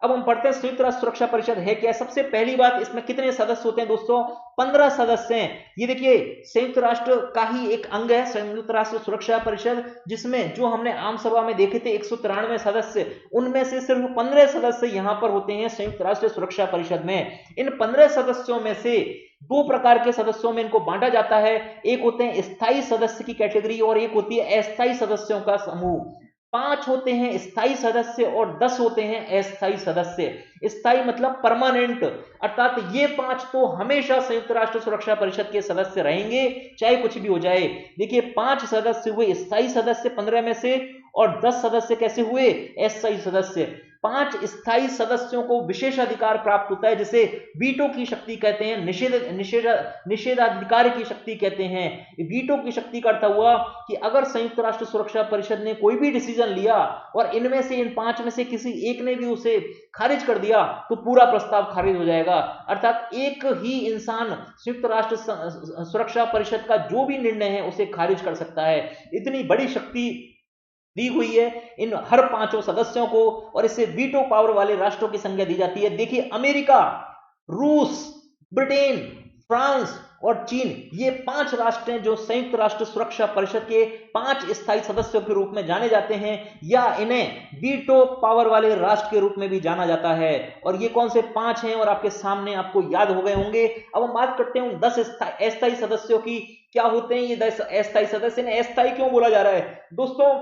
अब हम पढ़ते हैं संयुक्त राष्ट्र सुरक्षा परिषद है क्या। सबसे पहली बात, इसमें कितने सदस्य होते हैं दोस्तों, 15 सदस्य हैं। ये देखिए, संयुक्त राष्ट्र का ही एक अंग है संयुक्त राष्ट्र सुरक्षा परिषद, जिसमें जो हमने आम सभा में देखे थे 193 सदस्य, उनमें से सिर्फ 15 सदस्य यहां पर होते हैं संयुक्त राष्ट्र सुरक्षा परिषद में। इन 15 सदस्यों में से 2 प्रकार के सदस्यों में इनको बांटा जाता है। एक होते हैं स्थायी सदस्य की कैटेगरी और एक होती है अस्थायी सदस्यों का समूह। 5 होते हैं स्थायी सदस्य और 10 होते हैं अस्थायी सदस्य। स्थायी मतलब परमानेंट, अर्थात ये 5 तो हमेशा संयुक्त राष्ट्र सुरक्षा परिषद के सदस्य रहेंगे चाहे कुछ भी हो जाए। देखिए, 5 सदस्य हुए स्थायी सदस्य 15 में से और 10 सदस्य कैसे हुए, अस्थायी सदस्य। 5 स्थायी सदस्यों को विशेषाधिकार प्राप्त होता है जिसे वीटो की शक्ति कहते हैं, निषेधाधिकार की शक्ति कहते हैं। वीटो की शक्ति का अर्थ हुआ कि अगर संयुक्त राष्ट्र सुरक्षा परिषद ने कोई भी डिसीजन लिया और इनमें से इन 5 में से किसी एक ने भी उसे खारिज कर दिया तो पूरा प्रस्ताव खारिज हो जाएगा। अर्थात एक ही इंसान संयुक्त राष्ट्र सुरक्षा परिषद का जो भी निर्णय है उसे खारिज कर सकता है। इतनी बड़ी शक्ति दी हुई है इन हर 5 सदस्यों को और इससे वीटो पावर वाले राष्ट्रों की संख्या दी जाती है। देखिए, अमेरिका, रूस, ब्रिटेन, फ्रांस और चीन, ये 5 राष्ट्र हैं जो संयुक्त राष्ट्र सुरक्षा परिषद के 5 स्थायी सदस्यों के रूप में जाने जाते हैं, या इन्हें वीटो पावर वाले राष्ट्र के रूप में भी जाना जाता है। और ये कौन से 5 हैं और आपके सामने आपको याद हो गए होंगे। अब हम बात करते हैं 10 अस्थायी सदस्यों की। क्या होते हैं ये 10 अस्थायी सदस्य? इन्हें अस्थायी क्यों बोला जा रहा है दोस्तों?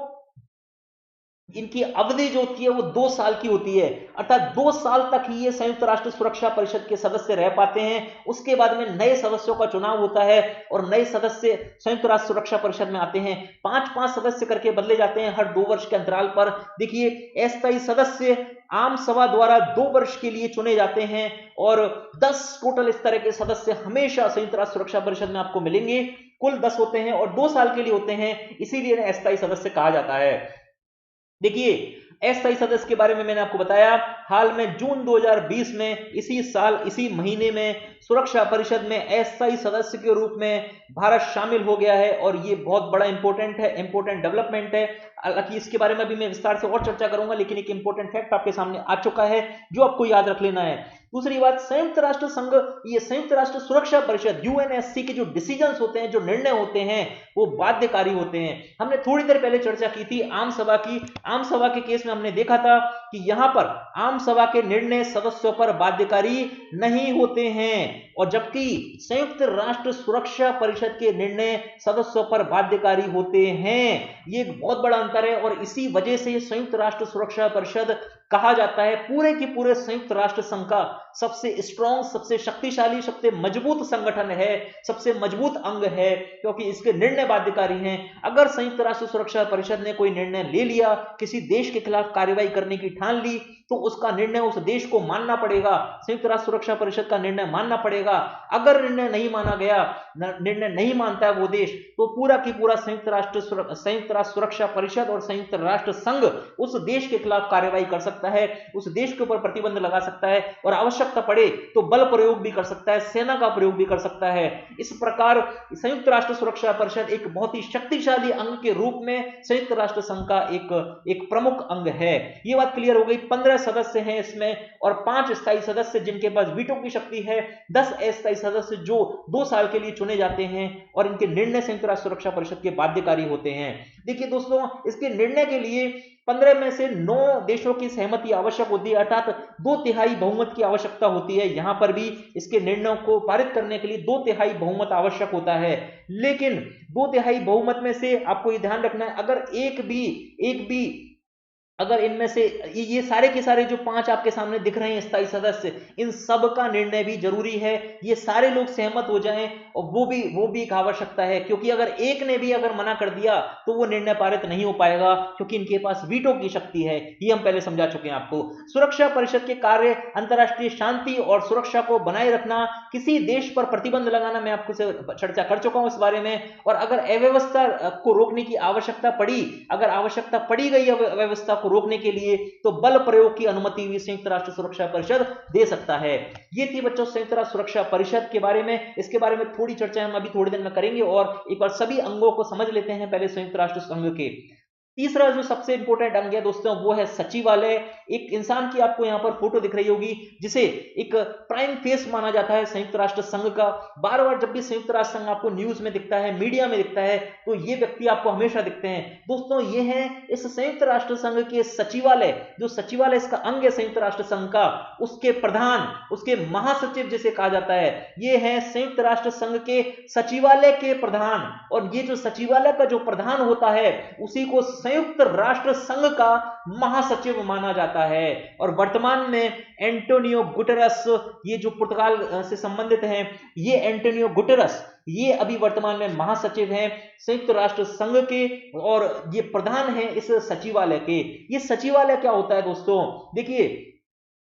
इनकी अवधि जो होती है वो 2 साल की होती है, अर्थात 2 साल तक ही ये संयुक्त राष्ट्र सुरक्षा परिषद के सदस्य रह पाते हैं। उसके बाद में नए सदस्यों का चुनाव होता है और नए सदस्य संयुक्त राष्ट्र सुरक्षा परिषद में आते हैं। 5-5 सदस्य करके बदले जाते हैं हर 2 वर्ष के अंतराल पर। देखिए, अस्थायी सदस्य आम सभा द्वारा 2 वर्ष के लिए चुने जाते हैं और 10 टोटल इस तरह के सदस्य हमेशा संयुक्त राष्ट्र सुरक्षा परिषद में आपको मिलेंगे। कुल 10 होते हैं और 2 साल के लिए होते हैं, इसीलिए इन्हें अस्थायी सदस्य कहा जाता है। देखिए, अस्थायी सदस्य के बारे में मैंने आपको बताया, हाल में जून 2020 में इसी साल इसी महीने में सुरक्षा परिषद में अस्थायी सदस्य के रूप में भारत शामिल हो गया है और ये बहुत बड़ा इंपॉर्टेंट डेवलपमेंट है। हालांकि इसके बारे में भी मैं विस्तार से और चर्चा करूंगा, लेकिन एक इंपॉर्टेंट फैक्ट आपके सामने आ चुका है जो आपको याद रख लेना है। दूसरी बात, संयुक्त राष्ट्र संघ, ये संयुक्त राष्ट्र सुरक्षा परिषद यूएनएससी के जो डिसीजंस होते हैं, जो निर्णय होते हैं, वो बाध्यकारी होते हैं। हमने थोड़ी देर पहले चर्चा की थी आम सभा की। आम सभा के केस में हमने देखा था कि यहां पर आम सभा के निर्णय सदस्यों पर बाध्यकारी नहीं होते हैं, और जबकि संयुक्त राष्ट्र सुरक्षा परिषद के निर्णय सदस्यों पर बाध्यकारी होते हैं। ये एक बहुत बड़ा अंतर है और इसी वजह से संयुक्त राष्ट्र सुरक्षा परिषद कहा जाता है पूरे की पूरे संयुक्त राष्ट्र संघ का सबसे स्ट्रॉन्ग, सबसे शक्तिशाली, सबसे मजबूत संगठन है, सबसे मजबूत अंग है, क्योंकि इसके निर्णय बाध्यकारी हैं। अगर संयुक्त राष्ट्र सुरक्षा परिषद ने कोई निर्णय ले लिया, किसी देश के खिलाफ कार्रवाई करने की ठान ली, तो उसका निर्णय उस देश को मानना पड़ेगा, संयुक्त राष्ट्र सुरक्षा परिषद का निर्णय मानना पड़ेगा। अगर निर्णय नहीं माना गया, निर्णय नहीं मानता है वो देश, तो पूरा की पूरा संयुक्त राष्ट्र सुरक्षा परिषद और संयुक्त राष्ट्र संघ उस देश के खिलाफ कार्रवाई कर सकता है, उस देश के ऊपर प्रतिबंध लगा सकता है और आवश्यकता पड़े तो बल प्रयोग भी कर सकता है, सेना का प्रयोग भी कर सकता है। इस प्रकार संयुक्त राष्ट्र सुरक्षा परिषद एक बहुत ही शक्तिशाली अंग के रूप में संयुक्त राष्ट्र संघ का एक प्रमुख अंग है। ये बात क्लियर हो गई। 15 सदस्य हैं इसमें और 5 स्थायी सदस्य जिनके पास वीटो की शक्ति है, 10 अस्थायी सदस्य जो 2 साल के लिए चुने जाते हैं और इनके निर्णय संयुक्त राष्ट्र सुरक्षा परिषद के बाध्यकारी होते हैं। देखिए दोस्तों, इसके निर्णय के लिए 15 में से 9 देशों की सहमति आवश्यक होती है, अर्थात 2/3 बहुमत की आवश्यकता होती है। यहां पर भी इसके निर्णयों को पारित करने के लिए 2/3 बहुमत आवश्यक होता है। लेकिन 2/3 बहुमत में से आपको ये ध्यान रखना है, अगर इनमें से ये सारे के सारे जो 5 आपके सामने दिख रहे हैं स्थायी सदस्य, इन सब का निर्णय भी जरूरी है, ये सारे लोग सहमत हो जाएं, और वो भी एक आवश्यकता है, क्योंकि अगर एक ने भी अगर मना कर दिया तो वो निर्णय पारित नहीं हो पाएगा, क्योंकि इनके पास वीटो की शक्ति है। ये हम पहले समझा चुके हैं आपको। सुरक्षा परिषद के कार्य अंतरराष्ट्रीय शांति और सुरक्षा को बनाए रखना, किसी देश पर प्रतिबंध लगाना, मैं आपको चर्चा कर चुका हूं इस बारे में। और अगर अव्यवस्था को रोकने की आवश्यकता पड़ी, अगर आवश्यकता पड़ी गई अव्यवस्था को रोकने के लिए, तो बल प्रयोग की अनुमति भी संयुक्त राष्ट्र सुरक्षा परिषद दे सकता है। ये थी बच्चों संयुक्त राष्ट्र सुरक्षा परिषद के बारे में। इसके बारे में थोड़ी चर्चा हम अभी थोड़ी देर में करेंगे और एक बार सभी अंगों को समझ लेते हैं पहले संयुक्त राष्ट्र संघ के। तीसरा जो सबसे इंपॉर्टेंट अंग है दोस्तों, वो है सचिवालय। एक इंसान की आपको यहां पर फोटो दिख रही होगी, जिसे एक प्राइम फेस माना जाता है संयुक्त राष्ट्र संघ का। बार बार जब भी संयुक्त राष्ट्र संघ आपको न्यूज में दिखता है, मीडिया में दिखता है, तो ये व्यक्ति आपको हमेशा दिखते हैं। दोस्तों, ये है इस संयुक्त राष्ट्र संघ के सचिवालय, जो सचिवालय इसका अंग है संयुक्त राष्ट्र संघ का, उसके प्रधान, उसके महासचिव जिसे कहा जाता है, ये है संयुक्त राष्ट्र संघ के सचिवालय के प्रधान। और ये जो सचिवालय का जो प्रधान होता है, उसी को संयुक्त राष्ट्र संघ का महासचिव माना जाता है। और वर्तमान में एंटोनियो गुटेरस, ये जो पुर्तगाल से संबंधित हैं, ये एंटोनियो गुटेरस, ये अभी वर्तमान में महासचिव हैं संयुक्त राष्ट्र संघ के, और ये प्रधान हैं इस सचिवालय के। ये सचिवालय क्या होता है दोस्तों? देखिए,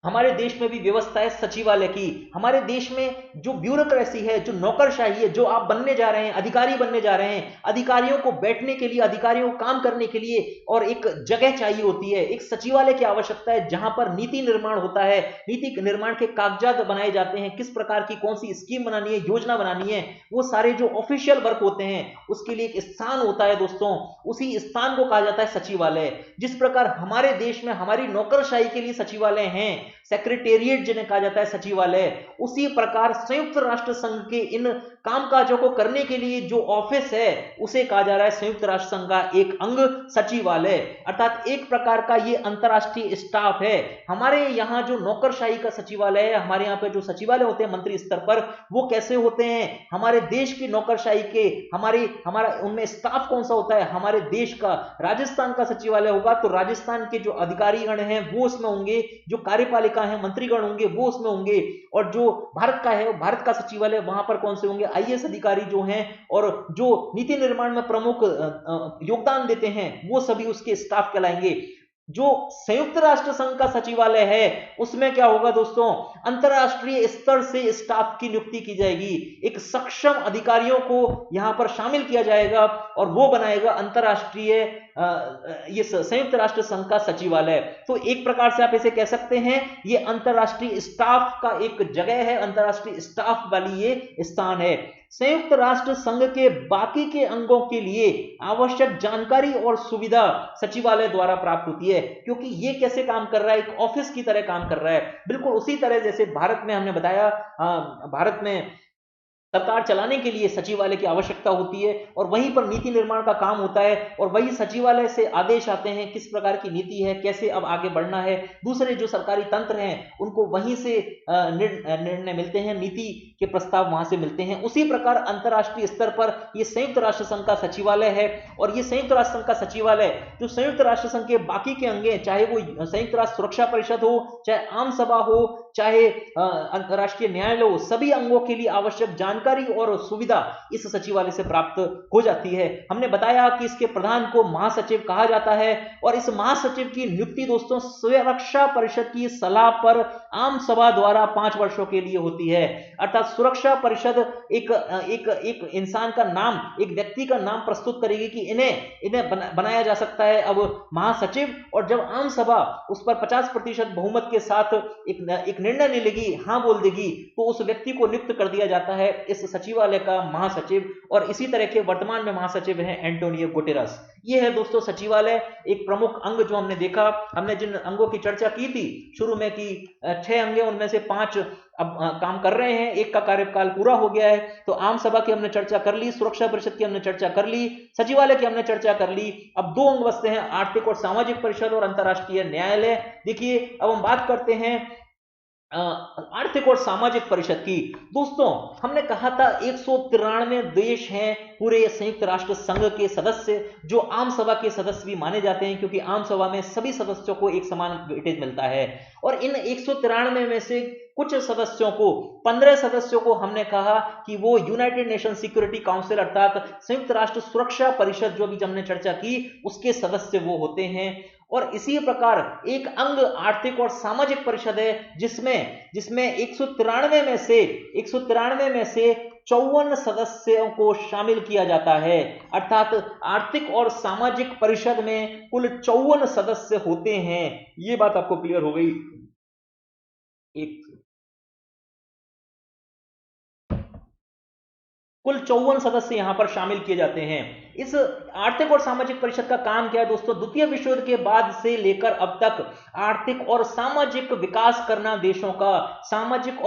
हमारे देश में भी व्यवस्था है सचिवालय की। हमारे देश में जो ब्यूरोक्रेसी है, जो नौकरशाही है, जो आप बनने जा रहे हैं, अधिकारी बनने जा रहे हैं, अधिकारियों को बैठने के लिए, अधिकारियों को काम करने के लिए और एक जगह चाहिए होती है, एक सचिवालय की आवश्यकता है, जहां पर नीति निर्माण होता है, नीति निर्माण के कागजात बनाए जाते हैं, किस प्रकार की कौन सी स्कीम बनानी है, योजना बनानी है, वो सारे जो ऑफिशियल वर्क होते हैं, उसके लिए एक स्थान होता है दोस्तों, उसी स्थान को कहा जाता है सचिवालय। जिस प्रकार हमारे देश में हमारी नौकरशाही के लिए सचिवालय हैं, सेक्रेटेरिएट जिन्हें कहा जाता है सचिवालय, उसी प्रकार संयुक्त राष्ट्र संघ के इन कामकाजों को करने के लिए जो ऑफिस है, उसे कहा जा रहा है संयुक्त राष्ट्र संघ का एक अंग सचिवालय। अर्थात एक प्रकार का ये अंतरराष्ट्रीय स्टाफ है। हमारे यहाँ जो नौकरशाही का सचिवालय है, हमारे यहाँ पे जो सचिवालय होते हैं मंत्री स्तर पर, वो कैसे होते हैं? हमारे देश की नौकरशाही के हमारा उनमें स्टाफ कौन सा होता है? हमारे देश का राजस्थान का सचिवालय होगा तो राजस्थान के जो अधिकारीगण हैं वो उसमें होंगे, जो कार्यपालिका है, मंत्रीगण होंगे वो उसमें होंगे, और जो भारत का है, भारत का सचिवालय, वहां पर कौन से होंगे? आईएएस अधिकारी जो हैं और जो नीति निर्माण में प्रमुख योगदान देते हैं, वो सभी उसके स्टाफ कहलाएंगे। जो संयुक्त राष्ट्र संघ का सचिवालय है उसमें क्या होगा दोस्तों, अंतरराष्ट्रीय स्तर से स्टाफ की नियुक्ति की जाएगी, एक सक्षम अधिकारियों को यहां पर शामिल किया जाएगा और वो बनाएगा अंतरराष्ट्रीय ये संयुक्त राष्ट्र संघ का सचिवालय। तो एक प्रकार से आप इसे कह सकते हैं ये अंतरराष्ट्रीय स्टाफ का एक जगह है, अंतरराष्ट्रीय स्टाफ वाली ये स्थान है। संयुक्त राष्ट्र संघ के बाकी के अंगों के लिए आवश्यक जानकारी और सुविधा सचिवालय द्वारा प्राप्त होती है, क्योंकि ये कैसे काम कर रहा है, एक ऑफिस की तरह काम कर रहा है, बिल्कुल उसी तरह जैसे भारत में हमने बताया, भारत में सरकार चलाने के लिए सचिवालय की आवश्यकता होती है और वहीं पर नीति निर्माण का काम होता है और वही सचिवालय से आदेश आते हैं किस प्रकार की नीति है, कैसे अब आगे बढ़ना है। दूसरे जो सरकारी तंत्र हैं उनको वहीं से निर्णय मिलते हैं, नीति के प्रस्ताव वहां से मिलते हैं। उसी प्रकार अंतरराष्ट्रीय स्तर पर यह संयुक्त राष्ट्र संघ का सचिवालय है और यह संयुक्त राष्ट्र संघ का सचिवालय जो संयुक्त राष्ट्र संघ के बाकी के अंग, चाहे वो संयुक्त राष्ट्र सुरक्षा परिषद हो, चाहे आम सभा हो, चाहे अंतरराष्ट्रीय न्यायालय हो, सभी अंगों के लिए आवश्यक जानकारी और सुविधा इस सचिवालय से प्राप्त हो जाती है। हमने बताया कि इसके प्रधान को महासचिव कहा जाता है और इस महासचिव की नियुक्ति दोस्तों सुरक्षा परिषद की सलाह पर आम सभा द्वारा 5 वर्षों के लिए होती है। अर्थात सुरक्षा परिषद एक इंसान का नाम, एक व्यक्ति का नाम प्रस्तुत करेगी कि इन्हें बनाया जा सकता है अब महासचिव, और जब आम सभा उस पर 50% बहुमत के साथ एक निर्णय ले लेगी, हां बोल देगी, तो उस व्यक्ति को नियुक्त कर दिया जाता है इस सचिवालय का महासचिव। और इसी तरह के वर्तमान में महासचिव हैं एंटोनियो गुटेरस। ये है दोस्तों सचिवालय, एक प्रमुख अंग जो हमने देखा। हमने जिन अंगों की चर्चा की थी शुरू में कि 6 अंग, उनमें से 5 अब काम कर रहे हैं, एक का कार्यकाल पूरा हो गया है। तो आम सभा की हमने चर्चा कर ली, सुरक्षा परिषद की हमने चर्चा कर ली, सचिवालय की हमने चर्चा कर ली। अब 2 अंग बचते हैं, आर्थिक और सामाजिक परिषद और अंतरराष्ट्रीय न्यायालय। देखिए अब हम बात करते हैं आर्थिक और सामाजिक परिषद की। दोस्तों हमने कहा था 193 देश हैं पूरे संयुक्त राष्ट्र संघ के सदस्य, जो आम सभा के सदस्य भी माने जाते हैं, क्योंकि आम सभा में सभी सदस्यों को एक समान वेटेज मिलता है। और इन 193 में से कुछ सदस्यों को, 15 सदस्यों को हमने कहा कि वो यूनाइटेड नेशन सिक्योरिटी काउंसिल अर्थात संयुक्त राष्ट्र सुरक्षा परिषद जो भी हमने चर्चा की उसके सदस्य वो होते हैं। और इसी प्रकार एक अंग आर्थिक और सामाजिक परिषद है जिसमें 193 में से 54 सदस्यों को शामिल किया जाता है। अर्थात आर्थिक और सामाजिक परिषद में कुल 54 सदस्य होते हैं। ये बात आपको क्लियर हो गई। कुल 54 सदस्य यहां पर शामिल किए जाते हैं। इस आर्थिक और सामाजिक परिषद का काम क्या है दोस्तों, द्वितीय विश्व युद्ध के बाद से लेकर अब तक आर्थिक और सामाजिक विकास करना देशों का, सामाजिक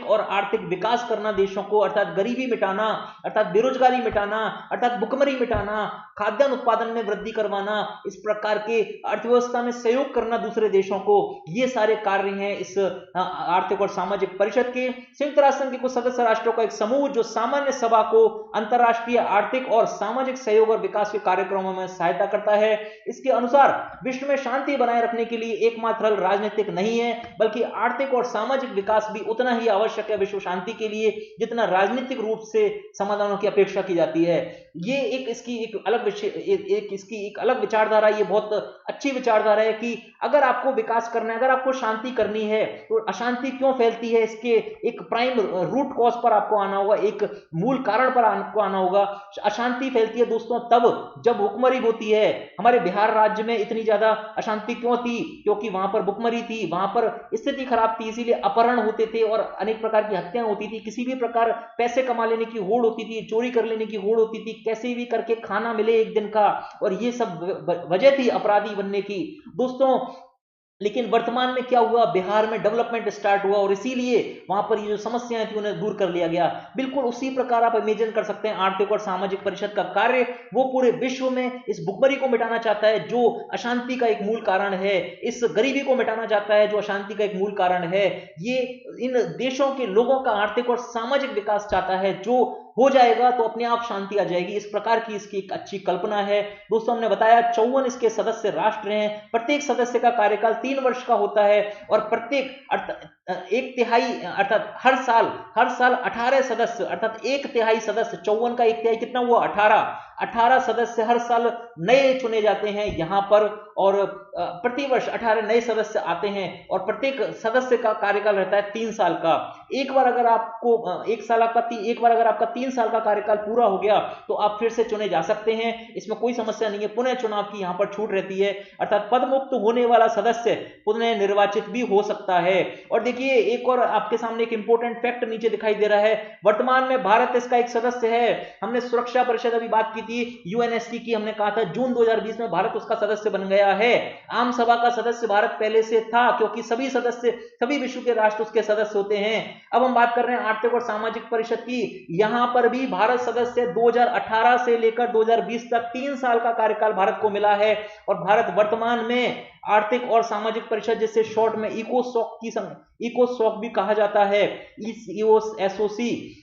और आर्थिक विकास करना देशों को, अर्थात गरीबी मिटाना, अर्थात बेरोजगारी मिटाना, अर्थात भुखमरी मिटाना, खाद्यान्न उत्पादन में वृद्धि करवाना, इस प्रकार के अर्थव्यवस्था में सहयोग करना दूसरे देशों को, ये सारे कार्य हैं इस आर्थिक और सामाजिक परिषद के। संयुक्त राष्ट्र संघ के कुछ सदस्य राष्ट्रों का एक समूह जो सामान्य सभा को अंतरराष्ट्रीय आर्थिक और सामाजिक सहयोग और विकास के कार्यक्रमों में सहायता करता है। इसके अनुसार विश्व में शांति बनाए रखने के लिए एकमात्र हल राजनीतिक नहीं है, बल्कि आर्थिक और सामाजिक विकास भी उतना ही आवश्यक है विश्व शांति के लिए जितना राजनीतिक रूप से समाधानों की अपेक्षा की जाती है। ये इसकी एक अलग विचारधारा, ये बहुत अच्छी विचारधारा है कि अगर आपको विकास करना है, अगर आपको शांति करनी है, तो अशांति क्यों फैलती है, इसके एक प्राइम रूट कॉज पर आपको आना होगा, एक मूल कारण पर आपको आना होगा। अशांति फैलती है दोस्तों तब जब भुखमरी होती है। हमारे बिहार राज्य में इतनी ज्यादा अशांति क्यों थी, क्योंकि वहां पर भुखमरी थी, वहां पर स्थिति खराब थी, इसीलिए अपहरण होते थे और अनेक प्रकार की हत्याएं होती थी। किसी भी प्रकार पैसे कमा लेने की होड़ होती थी, चोरी कर लेने की होड़ होती थी, कैसे भी करके खाना मिले एक दिन का, और ये सब वजह थी अपराधी बनने की दोस्तों। लेकिन वर्तमान में क्या हुआ, बिहार में डेवलपमेंट स्टार्ट हुआ और इसीलिए वहां पर ये जो समस्याएं थी उन्हें दूर कर लिया गया। बिल्कुल उसी प्रकार आप इमेजिन कर सकते हैं आर्थिक और सामाजिक परिषद का कार्य, वो पूरे विश्व में इस भुखमरी को मिटाना चाहता है जो अशांति का एक मूल कारण है, इस गरीबी को मिटाना चाहता है जो अशांति का एक मूल कारण है, ये इन देशों के लोगों का आर्थिक और सामाजिक विकास चाहता है, जो हो जाएगा तो अपने आप शांति आ जाएगी। इस प्रकार की इसकी एक अच्छी कल्पना है दोस्तों। हमने बताया 54 इसके सदस्य राष्ट्र हैं, प्रत्येक सदस्य का कार्यकाल 3 वर्ष का होता है और प्रत्येक एक तिहाई अर्थात हर साल 18 सदस्य अर्थात एक तिहाई सदस्य, 54 का एक तिहाई कितना हुआ 18 सदस्य हर साल नए चुने जाते हैं यहाँ पर। और प्रतिवर्ष 18 नए सदस्य आते हैं और प्रत्येक सदस्य का कार्यकाल रहता है 3 साल का। एक बार अगर आपका 3 साल का कार्यकाल पूरा हो गया तो आप फिर से चुने जा सकते हैं, इसमें कोई समस्या नहीं है, पुनः चुनाव की यहाँ पर छूट रहती है, अर्थात पदमुक्त होने वाला सदस्य पुनः निर्वाचित भी हो सकता है। और देखिए एक और आपके सामने एक इंपॉर्टेंट फैक्ट नीचे दिखाई दे रहा है, वर्तमान में भारत इसका एक सदस्य है। हमने सुरक्षा परिषद अभी बात की थी, यूएनएससी की, हमने कहा था जून 2020 में भारत उसका सदस्य बन गया है। आम सभा का सदस्य भारत पहले से था क्योंकि सभी विश्व के राष्ट्र उसके सदस्य होते हैं। अब हम बात कर रहे हैं आर्थिक और सामाजिक परिषद की, यहां पर भी भारत सदस्य 2018 से लेकर 2020 तक 3 साल का कार्यकाल भारत को मिला है। और भारत वर्तमान में आर्थिक और सामाजिक परिषद, जिसे शॉर्ट में इकोसॉक भी कहा जाता है, SOC,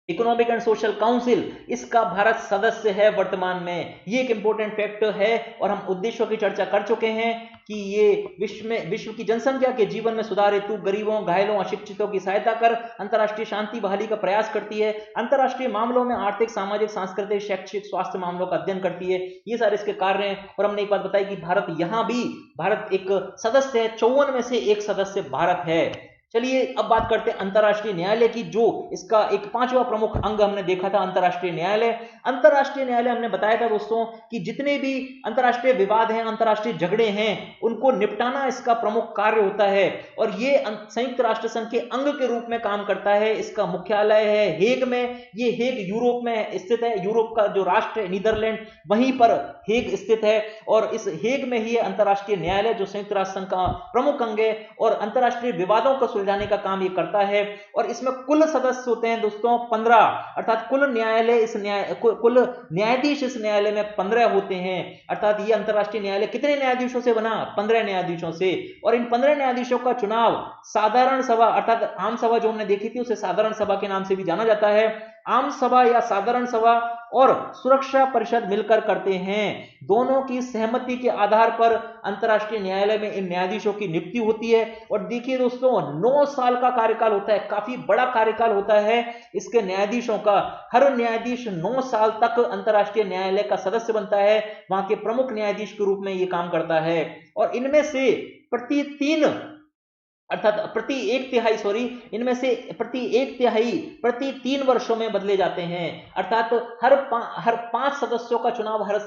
economic and social council, इसका भारत सदस्य है वर्तमान में। ये एक इंपॉर्टेंट फैक्टर है। और हम उद्देश्यों की चर्चा कर चुके हैं कि ये विश्व की जनसंख्या के जीवन में सुधार हेतु गरीबों, घायलों, अशिक्षितों की सहायता कर अंतर्राष्ट्रीय शांति बहाली का प्रयास करती है, अंतर्राष्ट्रीय मामलों में आर्थिक, सामाजिक, सांस्कृतिक, शैक्षिक, स्वास्थ्य मामलों का अध्ययन करती है। ये सारे इसके कार्य हैं। और हमने एक बात बताई कि भारत एक सदस्य है, 54 में से एक सदस्य भारत है। चलिए अब बात करते हैं अंतर्राष्ट्रीय न्यायालय की, जो इसका एक 5वां प्रमुख अंग हमने देखा था, अंतर्राष्ट्रीय न्यायालय। अंतर्राष्ट्रीय न्यायालय हमने बताया था दोस्तों कि जितने भी अंतर्राष्ट्रीय विवाद हैं, अंतर्राष्ट्रीय झगड़े हैं, उनको निपटाना इसका प्रमुख कार्य होता है। और ये संयुक्त राष्ट्र संघ के अंग के रूप में काम करता है। इसका मुख्यालय है हेग में। ये हेग यूरोप में स्थित है, यूरोप का जो राष्ट्र है नीदरलैंड, वहीं पर हेग स्थित है। और इस हेग में ही अंतर्राष्ट्रीय न्यायालय जो संयुक्त राष्ट्र संघ का प्रमुख अंग है और अंतर्राष्ट्रीय विवादों को सुलझाने का काम ये करता है। और इसमें कुल सदस्य होते हैं दोस्तों 15, अर्थात कुल न्यायाधीश इस न्यायालय में 15 होते हैं। अर्थात ये अंतर्राष्ट्रीय न्यायालय कितने न्यायाधीशों से बना? 15 न्यायाधीशों से। और इन 15 न्यायाधीशों का चुनाव साधारण सभा, अर्थात आम सभा जो हमने देखी थी उसे साधारण सभा के नाम से भी जाना जाता है, आम सभा या साधारण सभा और सुरक्षा परिषद मिलकर करते हैं। दोनों की सहमति के आधार पर अंतर्राष्ट्रीय न्यायालय में इन न्यायाधीशों की नियुक्ति होती है। और देखिए दोस्तों 9 साल का कार्यकाल होता है, काफी बड़ा कार्यकाल होता है इसके न्यायाधीशों का। हर न्यायाधीश 9 साल तक अंतर्राष्ट्रीय न्यायालय का सदस्य बनता है, वहां के प्रमुख न्यायाधीश के रूप में यह काम करता है। और इनमें से प्रति 3 वर्षों में बदले जाते हैं। अर्थात हर 5 सदस्यों का चुनाव हर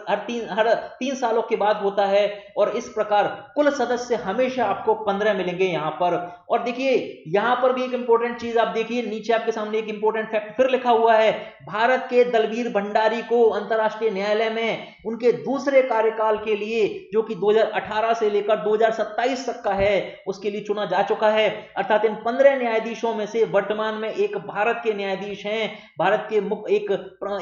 3 सालों के बाद होता है। और इस प्रकार कुल सदस्य हमेशा आपको 15 मिलेंगे यहां पर। और देखिए यहां पर भी एक इंपॉर्टेंट चीज आप देखिए, नीचे आपके सामने एक इंपॉर्टेंट फैक्ट फिर लिखा हुआ है, भारत के दलवीर भंडारी को अंतर्राष्ट्रीय न्यायालय में उनके दूसरे कार्यकाल के लिए, जो कि 2018 से लेकर 2027 तक का है, उसके लिए चुना जा चुका है। अर्थात इन 15 न्यायाधीशों में से वर्तमान में एक भारत के न्यायाधीश हैं, भारत के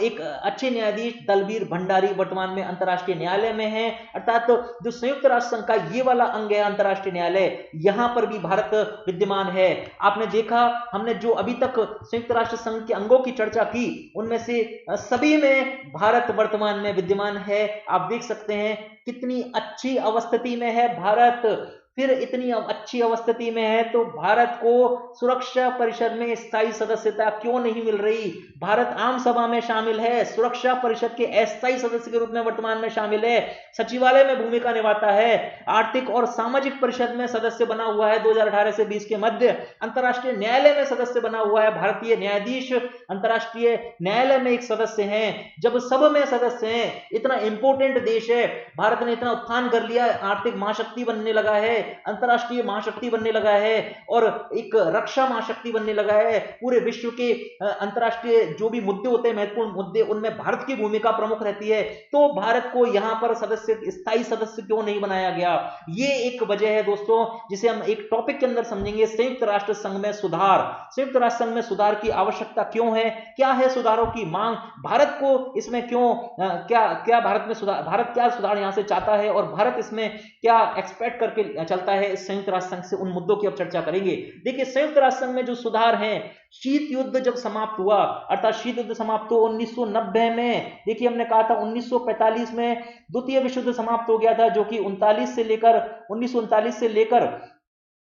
एक अच्छे न्यायाधीश दलवीर भंडारी वर्तमान में अंतर्राष्ट्रीय न्यायालय में हैं। अर्थात जो संयुक्त राष्ट्र संघ का ये वाला अंग है अंतर्राष्ट्रीय न्यायालय, यहां पर भी भारत विद्यमान है। आपने देखा हमने जो अभी तक संयुक्त राष्ट्र संघ के अंगों की चर्चा की, उनमें से सभी में भारत वर्तमान में विद्यमान है। आप देख सकते हैं कितनी अच्छी अवस्थिति में है भारत। फिर इतनी अच्छी अवस्थिति में है तो भारत को सुरक्षा परिषद में स्थायी सदस्यता क्यों नहीं मिल रही? भारत आम सभा में शामिल है, सुरक्षा परिषद के अस्थायी सदस्य के रूप में वर्तमान में शामिल है, सचिवालय में भूमिका निभाता है, आर्थिक और सामाजिक परिषद में सदस्य बना हुआ है 2018 से 20 के मध्य, अंतर्राष्ट्रीय न्यायालय में सदस्य बना हुआ है, भारतीय न्यायाधीश अंतर्राष्ट्रीय न्यायालय में एक सदस्य हैं। जब सब में सदस्य हैं, इतना इंपॉर्टेंट देश है, भारत ने इतना उत्थान कर लिया, आर्थिक महाशक्ति बनने लगा है, अंतरराष्ट्रीय महाशक्ति बनने लगा है और एक रक्षा महाशक्ति बनने लगा है। पूरे विश्व के अंतरराष्ट्रीय जो भी मुद्दे होते हैं, महत्वपूर्ण मुद्दे, उनमें भारत की भूमिका प्रमुख रहती है। तो भारत को यहां पर स्थायी सदस्य क्यों नहीं बनाया गया? ये एक वजह है दोस्तों, जिसे हम एक टॉपिक के अंदर समझेंगे, संयुक्त राष्ट्र संघ में सुधार। संयुक्त राष्ट्र संघ में सुधार की आवश्यकता क्यों है, क्या है सुधारों की मांग, भारत को इसमें क्यों, क्या भारत क्या सुधार यहां से चाहता है और भारत इसमें क्या एक्सपेक्ट करके चलता है इस संयुक्त राष्ट्र संघ से, उन मुद्दों की अब चर्चा करेंगे। देखिए संयुक्त राष्ट्र संघ में जो सुधार हैं, शीत युद्ध जब समाप्त हुआ, अर्थात शीत युद्ध समाप्त हुआ 1990 में, देखिए हमने कहा था 1945 में द्वितीय विश्व युद्ध समाप्त हो गया था, जो कि 1939 से लेकर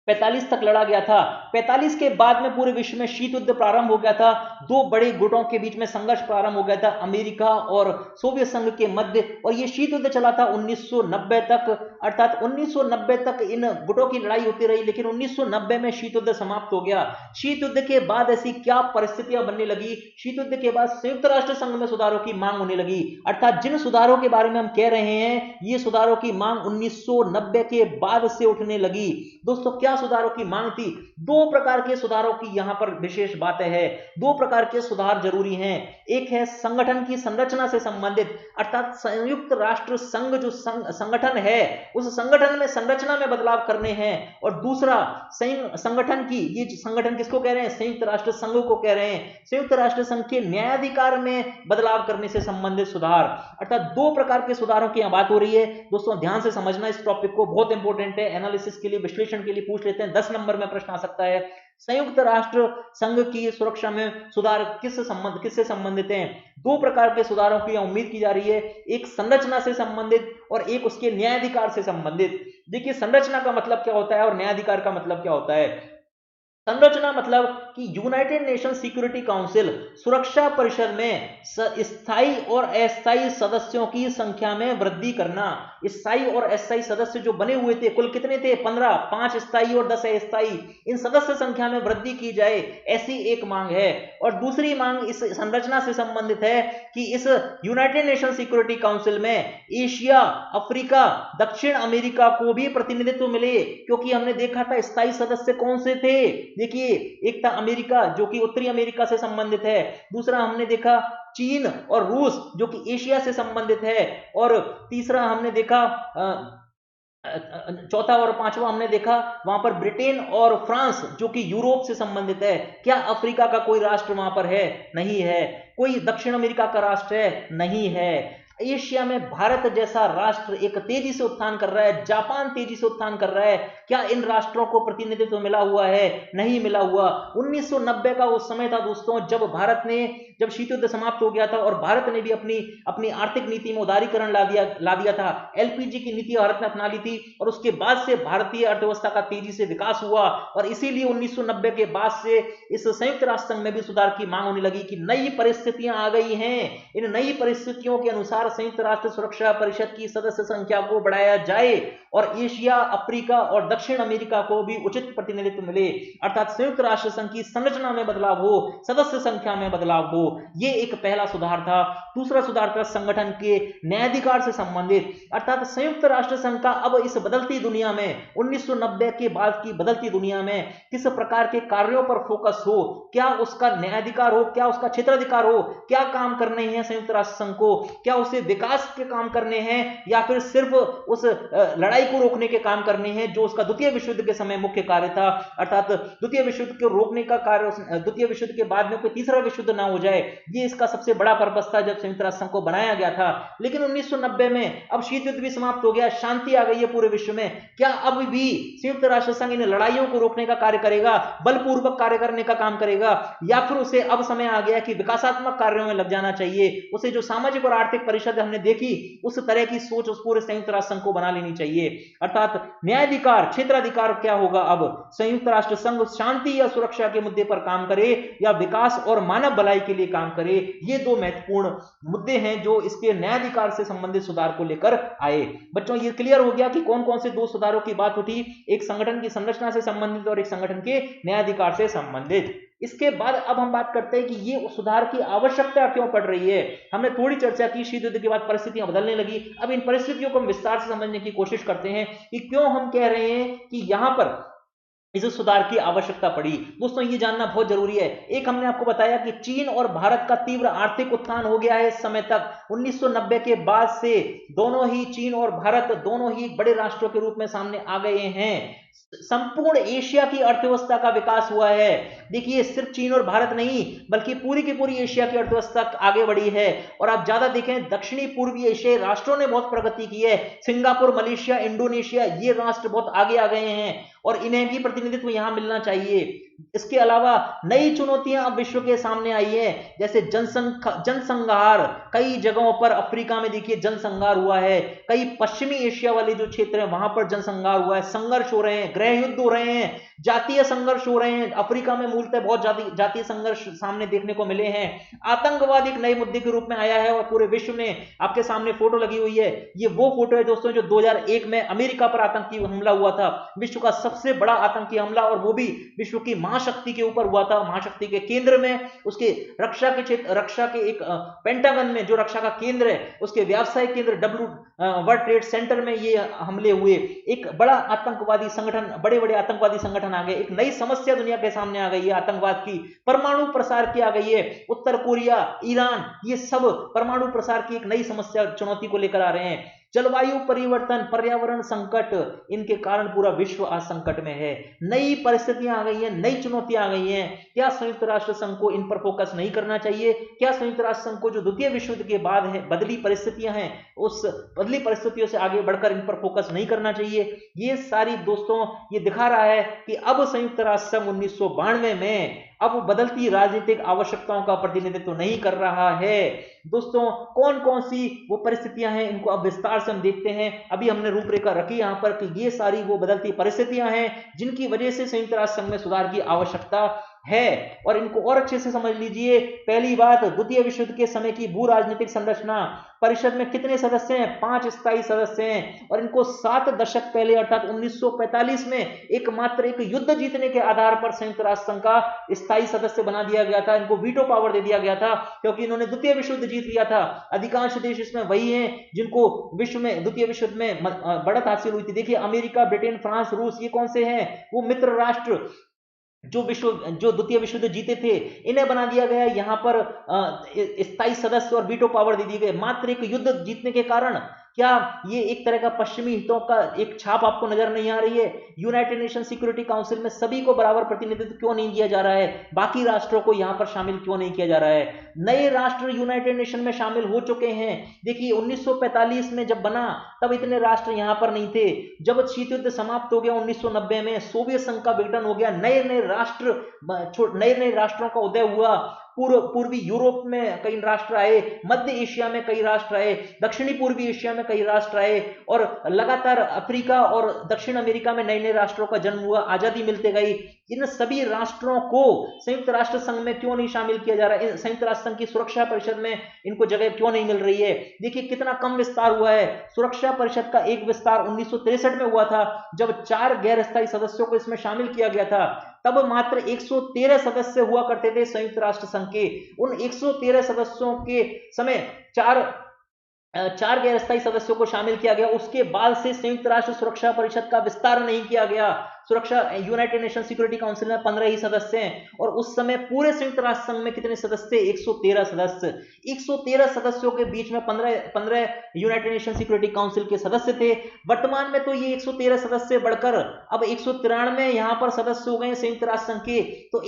45 तक लड़ा गया था। 45 के बाद में पूरे विश्व में शीत युद्ध प्रारंभ हो गया था। दो बड़े गुटों के बीच में संघर्ष प्रारंभ हो गया था, अमेरिका और सोवियत संघ के मध्य, और ये शीत युद्ध चला था 1990 तक। अर्थात 1990 तक इन गुटों की लड़ाई होती रही, लेकिन 1990 में शीत युद्ध समाप्त हो गया। शीत युद्ध के बाद ऐसी क्या परिस्थितियां बनने लगी, शीत युद्ध के बाद संयुक्त राष्ट्र संघ में सुधारों की मांग होने लगी। अर्थात जिन सुधारों के बारे में हम कह रहे हैं, ये सुधारों की मांग 1990 के बाद से उठने लगी। दोस्तों, क्या सुधारों की मांग थी? दो प्रकार के सुधारों की यहां पर विशेष बातें हैं। दो प्रकार के सुधार जरूरी हैं। एक है संगठन की संरचना से संबंधित, अर्थात संयुक्त राष्ट्र संघ जो संगठन है, उस संगठन में संरचना में बदलाव करने हैं। और दूसरा संगठन की, ये संगठन किसको कह रहे हैं? संयुक्त राष्ट्र संघ को कह रहे हैं। संयुक्त राष्ट्र संघ के न्यायाधिकार में बदलाव करने से संबंधित सुधार। अर्थात दो प्रकार के सुधारों की यहां बात हो रही है। दोस्तों, ध्यान से समझना इस टॉपिक को, बहुत इंपॉर्टेंट है, एनालिसिस के लिए, विश्लेषण के लिए पूछ लेते हैं। 10 नंबर में प्रश्न आ सकता है। संयुक्त राष्ट्र संघ की सुरक्षा में सुधार किससे संबंधित हैं? दो प्रकार के सुधारों की उम्मीद की जा रही है, एक संरचना से संबंधित और एक उसके न्यायाधिकार से संबंधित। देखिए, संरचना का मतलब क्या होता है और न्यायाधिकार का मतलब क्या होता है। संरचना मतलब कि यूनाइटेड नेशन सिक्योरिटी काउंसिल, सुरक्षा परिषद में स्थायी और अस्थायी सदस्यों की संख्या में वृद्धि करना। स्थायी और अस्थायी सदस्य जो बने हुए थे, कुल कितने थे? 15, 5 स्थायी और 10 अस्थायी। इन सदस्य संख्या में वृद्धि की जाए, ऐसी एक मांग है। और दूसरी मांग इस संरचना से संबंधित है कि इस यूनाइटेड नेशन सिक्योरिटी काउंसिल में एशिया, अफ्रीका, दक्षिण अमेरिका को भी प्रतिनिधित्व मिले, क्योंकि हमने देखा था स्थायी सदस्य कौन से थे। देखिए, एक था अमेरिका जो कि उत्तरी अमेरिका से संबंधित है, दूसरा हमने देखा चीन और रूस जो कि एशिया से संबंधित है, और तीसरा हमने देखा चौथा और पांचवा हमने देखा वहां पर ब्रिटेन और फ्रांस जो कि यूरोप से संबंधित है। क्या अफ्रीका का कोई राष्ट्र वहां पर है? नहीं है। कोई दक्षिण अमेरिका का राष्ट्र है? नहीं है। एशिया में भारत जैसा राष्ट्र एक तेजी से उत्थान कर रहा है, जापान तेजी से उत्थान कर रहा है। क्या इन राष्ट्रों को प्रतिनिधित्व मिला हुआ है? नहीं मिला हुआ। 1990 का वो समय था दोस्तों, जब शीत युद्ध समाप्त हो गया था और भारत ने भी अपनी आर्थिक नीति में उदारीकरण ला दिया था। एलपीजी की नीति भारत ने अपना ली थी, और उसके बाद से भारतीय अर्थव्यवस्था का तेजी से विकास हुआ। और इसीलिए 1990 के बाद से इस संयुक्त राष्ट्र संघ में भी सुधार की मांग होने लगी कि नई परिस्थितियां आ गई हैं। इन नई परिस्थितियों के अनुसार संयुक्त राष्ट्र सुरक्षा परिषद की सदस्य संख्या को बढ़ाया जाए और एशिया, अफ्रीका और दक्षिण अमेरिका को भी उचित प्रतिनिधित्व मिले। अर्थात संयुक्त राष्ट्र संघ की संरचना में बदलाव हो, सदस्य संख्या में बदलाव हो। यह एक पहला सुधार था। दूसरा सुधार था संगठन के न्यायाधिकार से संबंधित। अर्थात संयुक्त राष्ट्र संघ का अब इस बदलती दुनिया में, 1990 के बाद की बदलती दुनिया में किस प्रकार के कार्यों पर फोकस हो, क्या उसका न्यायाधिकार हो, क्या उसका क्षेत्राधिकार हो, क्या काम करने हैं संयुक्त राष्ट्र संघ को, क्या उसे विकास के काम करने हैं या फिर सिर्फ उस लड़ाई को रोकने के काम करने हैं जो उसका द्वितीय विश्व युद्ध के समय मुख्य कार्य था। अर्थात द्वितीय विश्व युद्ध को रोकने का कार्य, द्वितीय विश्व युद्ध के बाद में कोई तीसरा विश्व युद्ध ना हो जाए, ये इसका सबसे बड़ा पर्पस था जब संयुक्त राष्ट्र संघ को बनाया गया था। लेकिन 1990 में अब शीत युद्ध भी समाप्त हो गया, शांति आ गई है पूरे विश्व में। क्या अब भी संयुक्त राष्ट्र संघ इन लड़ाइयों को रोकने का कार्य करेगा, बलपूर्वक कार्य करने का काम करेगा, या फिर उसे अब समय आ गया कि विकासात्मक कार्यों में लग जाना चाहिए? उसे जो सामाजिक और आर्थिक परिषद हमने देखी, उस तरह की सोच उस पूरे संयुक्त राष्ट्र संघ को बना लेनी चाहिए। अर्थात न्यायाधिकार, क्षेत्राधिकार क्या होगा? अब संयुक्त राष्ट्र संघ शांति या सुरक्षा के मुद्दे पर काम करे या विकास और मानव भलाई के लिए काम करे? ये दो महत्वपूर्ण मुद्दे हैं जो इसके न्यायाधिकार से संबंधित सुधार को लेकर आए। बच्चों, ये क्लियर हो गया कि कौन कौन से दो सुधारों की बात उठी, एक संगठन की संरचना से संबंधित और एक संगठन के न्यायाधिकार से संबंधित। इसके बाद अब हम बात करते हैं कि ये सुधार की आवश्यकता क्यों पड़ रही है। हमने थोड़ी चर्चा की, शीत युद्ध के बाद परिस्थितियां बदलने लगी। अब इन परिस्थितियों को हम विस्तार से समझने की कोशिश करते हैं कि क्यों हम कह रहे हैं कि यहां पर इस सुधार की आवश्यकता पड़ी। दोस्तों, ये जानना बहुत जरूरी है। एक हमने आपको बताया कि चीन और भारत का तीव्र आर्थिक उत्थान हो गया है इस समय तक। 1990 के बाद से दोनों ही, चीन और भारत दोनों ही बड़े राष्ट्रों के रूप में सामने आ गए हैं। संपूर्ण एशिया की अर्थव्यवस्था का विकास हुआ है। देखिए, सिर्फ चीन और भारत नहीं बल्कि पूरी की पूरी एशिया की अर्थव्यवस्था आगे बढ़ी है। और आप ज्यादा देखें, दक्षिणी पूर्वी एशियाई राष्ट्रों ने बहुत प्रगति की है। सिंगापुर, मलेशिया, इंडोनेशिया, ये राष्ट्र बहुत आगे आ गए हैं और इन्हें भी प्रतिनिधित्व यहां मिलना चाहिए। इसके अलावा नई चुनौतियां अब विश्व के सामने आई है, जैसे जनसंहार। कई जगहों पर अफ्रीका में देखिए जनसंहार हुआ है, कई पश्चिमी एशिया वाले जो क्षेत्र है वहां पर जनसंहार हुआ है, संघर्ष हो रहे हैं, गृह युद्ध हो रहे हैं, जातीय संघर्ष हो रहे हैं। अफ्रीका में मूलतः बहुत जातीय संघर्ष सामने देखने को मिले हैं। आतंकवाद एक नए मुद्दे के रूप में आया है और पूरे विश्व में आपके सामने फोटो लगी हुई है। ये वो फोटो है दोस्तों जो 2001 में अमेरिका पर आतंकी हमला हुआ था, विश्व का सबसे बड़ा आतंकी हमला, और वो भी विश्व की महाशक्ति के ऊपर हुआ था। महाशक्ति के केंद्र में, उसके रक्षा के क्षेत्र, रक्षा के एक पेंटागन में जो रक्षा का केंद्र है, उसके व्यावसायिक केंद्र वर्ल्ड ट्रेड सेंटर में ये हमले हुए। एक बड़ा आतंकवादी संगठन, बड़े बड़े आतंकवादी संगठन आ गए। एक नई समस्या दुनिया के सामने आ गई है आतंकवाद की, परमाणु प्रसार की आ गई है। उत्तर कोरिया, ईरान, ये सब परमाणु प्रसार की एक नई समस्या, चुनौती को लेकर आ रहे हैं। जलवायु परिवर्तन, पर्यावरण संकट, इनके कारण पूरा विश्व आज संकट में है। नई परिस्थितियां आ गई हैं, नई चुनौतियां आ गई हैं। क्या संयुक्त राष्ट्र संघ को इन पर फोकस नहीं करना चाहिए? क्या संयुक्त राष्ट्र संघ को जो द्वितीय विश्व युद्ध के बाद है बदली परिस्थितियां हैं, उस बदली परिस्थितियों से आगे बढ़कर इन पर फोकस नहीं करना चाहिए? ये सारी दोस्तों ये दिखा रहा है कि अब संयुक्त राष्ट्र संघ 1992 में अब बदलती राजनीतिक आवश्यकताओं का प्रतिनिधित्व नहीं कर रहा है। दोस्तों कौन कौन सी वो परिस्थितियां हैं, इनको अब विस्तार से हम देखते हैं। अभी हमने रूपरेखा रखी यहां पर कि ये सारी वो बदलती परिस्थितियां हैं जिनकी वजह से संयुक्त राष्ट्र संघ में सुधार की आवश्यकता है। और इनको और अच्छे से समझ लीजिए। पहली बात, द्वितीय विश्व युद्ध के समय की भू राजनीतिक संरचना। परिषद में कितने सदस्य हैं? 5 स्थायी सदस्य हैं, और इनको 7 दशक पहले अर्थात 1945 में एकमात्र एक युद्ध जीतने के आधार पर संयुक्त राष्ट्र संघ का स्थायी सदस्य बना दिया गया था। इनको वीटो पावर दे दिया गया था क्योंकि इन्होंने द्वितीय विश्व युद्ध जीत लिया था। अधिकांश देश इसमें वही हैं जिनको विश्व में द्वितीय विश्व युद्ध में बढ़त हासिल हुई थी। देखिए अमेरिका, ब्रिटेन, फ्रांस, रूस, ये कौन से हैं? वो मित्र राष्ट्र जो द्वितीय विश्व युद्ध जीते थे, इन्हें बना दिया गया यहां पर स्थायी सदस्य और वीटो पावर दे दी गई मात्र एक युद्ध जीतने के कारण। क्या ये एक तरह का पश्चिमी हितों का एक छाप आपको नजर नहीं आ रही है? यूनाइटेड नेशन सिक्योरिटी काउंसिल में सभी को बराबर प्रतिनिधित्व क्यों नहीं दिया जा रहा है? बाकी राष्ट्रों को यहां पर शामिल क्यों नहीं किया जा रहा है? नए राष्ट्र यूनाइटेड नेशन में शामिल हो चुके हैं। देखिए 1945 में जब बना तब इतने राष्ट्र यहां पर नहीं थे। जब शीत युद्ध समाप्त हो गया 1990 में, सोवियत संघ का विघटन हो गया, नए नए राष्ट्रों का उदय हुआ। पूर्वी यूरोप में कई राष्ट्र आए, मध्य एशिया में कई राष्ट्र आए, दक्षिणी पूर्वी एशिया में कई राष्ट्र आए, और लगातार अफ्रीका और दक्षिण अमेरिका में नए नए राष्ट्रों का जन्म हुआ, आजादी मिलते गई। इन सभी राष्ट्रों को संयुक्त राष्ट्र संघ में क्यों नहीं शामिल किया जा रहा है? संयुक्त राष्ट्र संघ की सुरक्षा परिषद में इनको जगह क्यों नहीं मिल रही है? देखिए कितना कम विस्तार हुआ है। सुरक्षा परिषद का एक विस्तार 1963 में हुआ था, जब 4 गैर स्थायी सदस्यों को इसमें शामिल किया गया था। तब मात्र 113 सदस्य हुआ करते थे संयुक्त राष्ट्र संघ के। उन 113 सदस्यों के समय चार गैर स्थायी सदस्यों को शामिल किया गया। उसके बाद से संयुक्त राष्ट्र सुरक्षा परिषद का विस्तार नहीं किया गया। यूनाइटेड नेशन सिक्योरिटी काउंसिल में 15 ही सदस्य हैं, और उस समय पूरे संयुक्त राष्ट्र संघ में कितने सदस्य? 113 सदस्य। 113 सदस्यों के बीच में 15 यूनाइटेड नेशन सिक्योरिटी काउंसिल के सदस्य थे। वर्तमान में तो ये 113 सदस्य बढ़कर अब 193 यहां पर सदस्य हो गए संयुक्त राष्ट्र संघ के। तो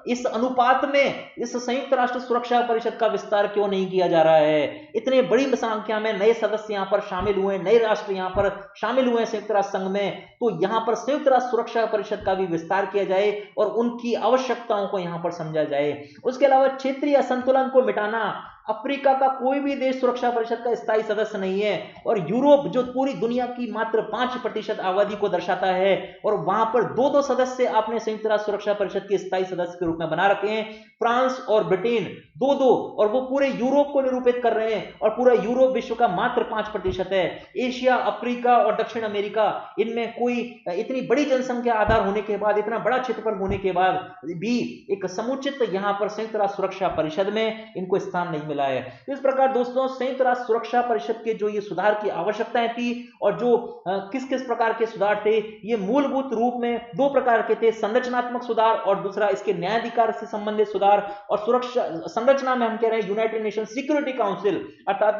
इस अनुपात में इस संयुक्त राष्ट्र सुरक्षा परिषद का विस्तार क्यों नहीं किया जा रहा है? इतने बड़ी संख्या में नए सदस्य यहां पर शामिल हुए, नए राष्ट्र यहां पर शामिल हुए संयुक्त राष्ट्र संघ में। तो यहां पर संयुक्त राष्ट्र सुरक्षा परिषद का भी विस्तार किया जाए और उनकी आवश्यकताओं को यहां पर समझा जाए। उसके अलावा क्षेत्रीय असंतुलन को मिटाना। अफ्रीका का कोई भी देश सुरक्षा परिषद का स्थायी सदस्य नहीं है, और यूरोप जो पूरी दुनिया की मात्र 5% आबादी को दर्शाता है, और वहां पर 2-2 सदस्य आपने संयुक्त राष्ट्र सुरक्षा परिषद के स्थायी सदस्य के रूप में बना रखे हैं। फ्रांस और ब्रिटेन 2-2, और वो पूरे यूरोप को निरूपित कर रहे हैं, और पूरा यूरोप विश्व का मात्र 5% है। एशिया, अफ्रीका और दक्षिण अमेरिका, इनमें कोई इतनी बड़ी जनसंख्या आधार होने के बाद, इतना बड़ा क्षेत्रफल होने के बाद भी एक समुचित यहां पर संयुक्त राष्ट्र सुरक्षा परिषद में इनको स्थान नहीं मिला है। तो इस प्रकार दोस्तों संयुक्त राष्ट्र सुरक्षा परिषद के जो ये सुधार की आवश्यकताएं थी, और जो किस किस प्रकार के सुधार थे, ये मूलभूत रूप में 2 प्रकार के थे। संरचनात्मक सुधार और दूसरा इसके न्यायाधिकार से संबंधित सुधार। और सुरक्षा संरचना में हम कह रहे हैं यूनाइटेड नेशन सिक्योरिटी काउंसिल, अर्थात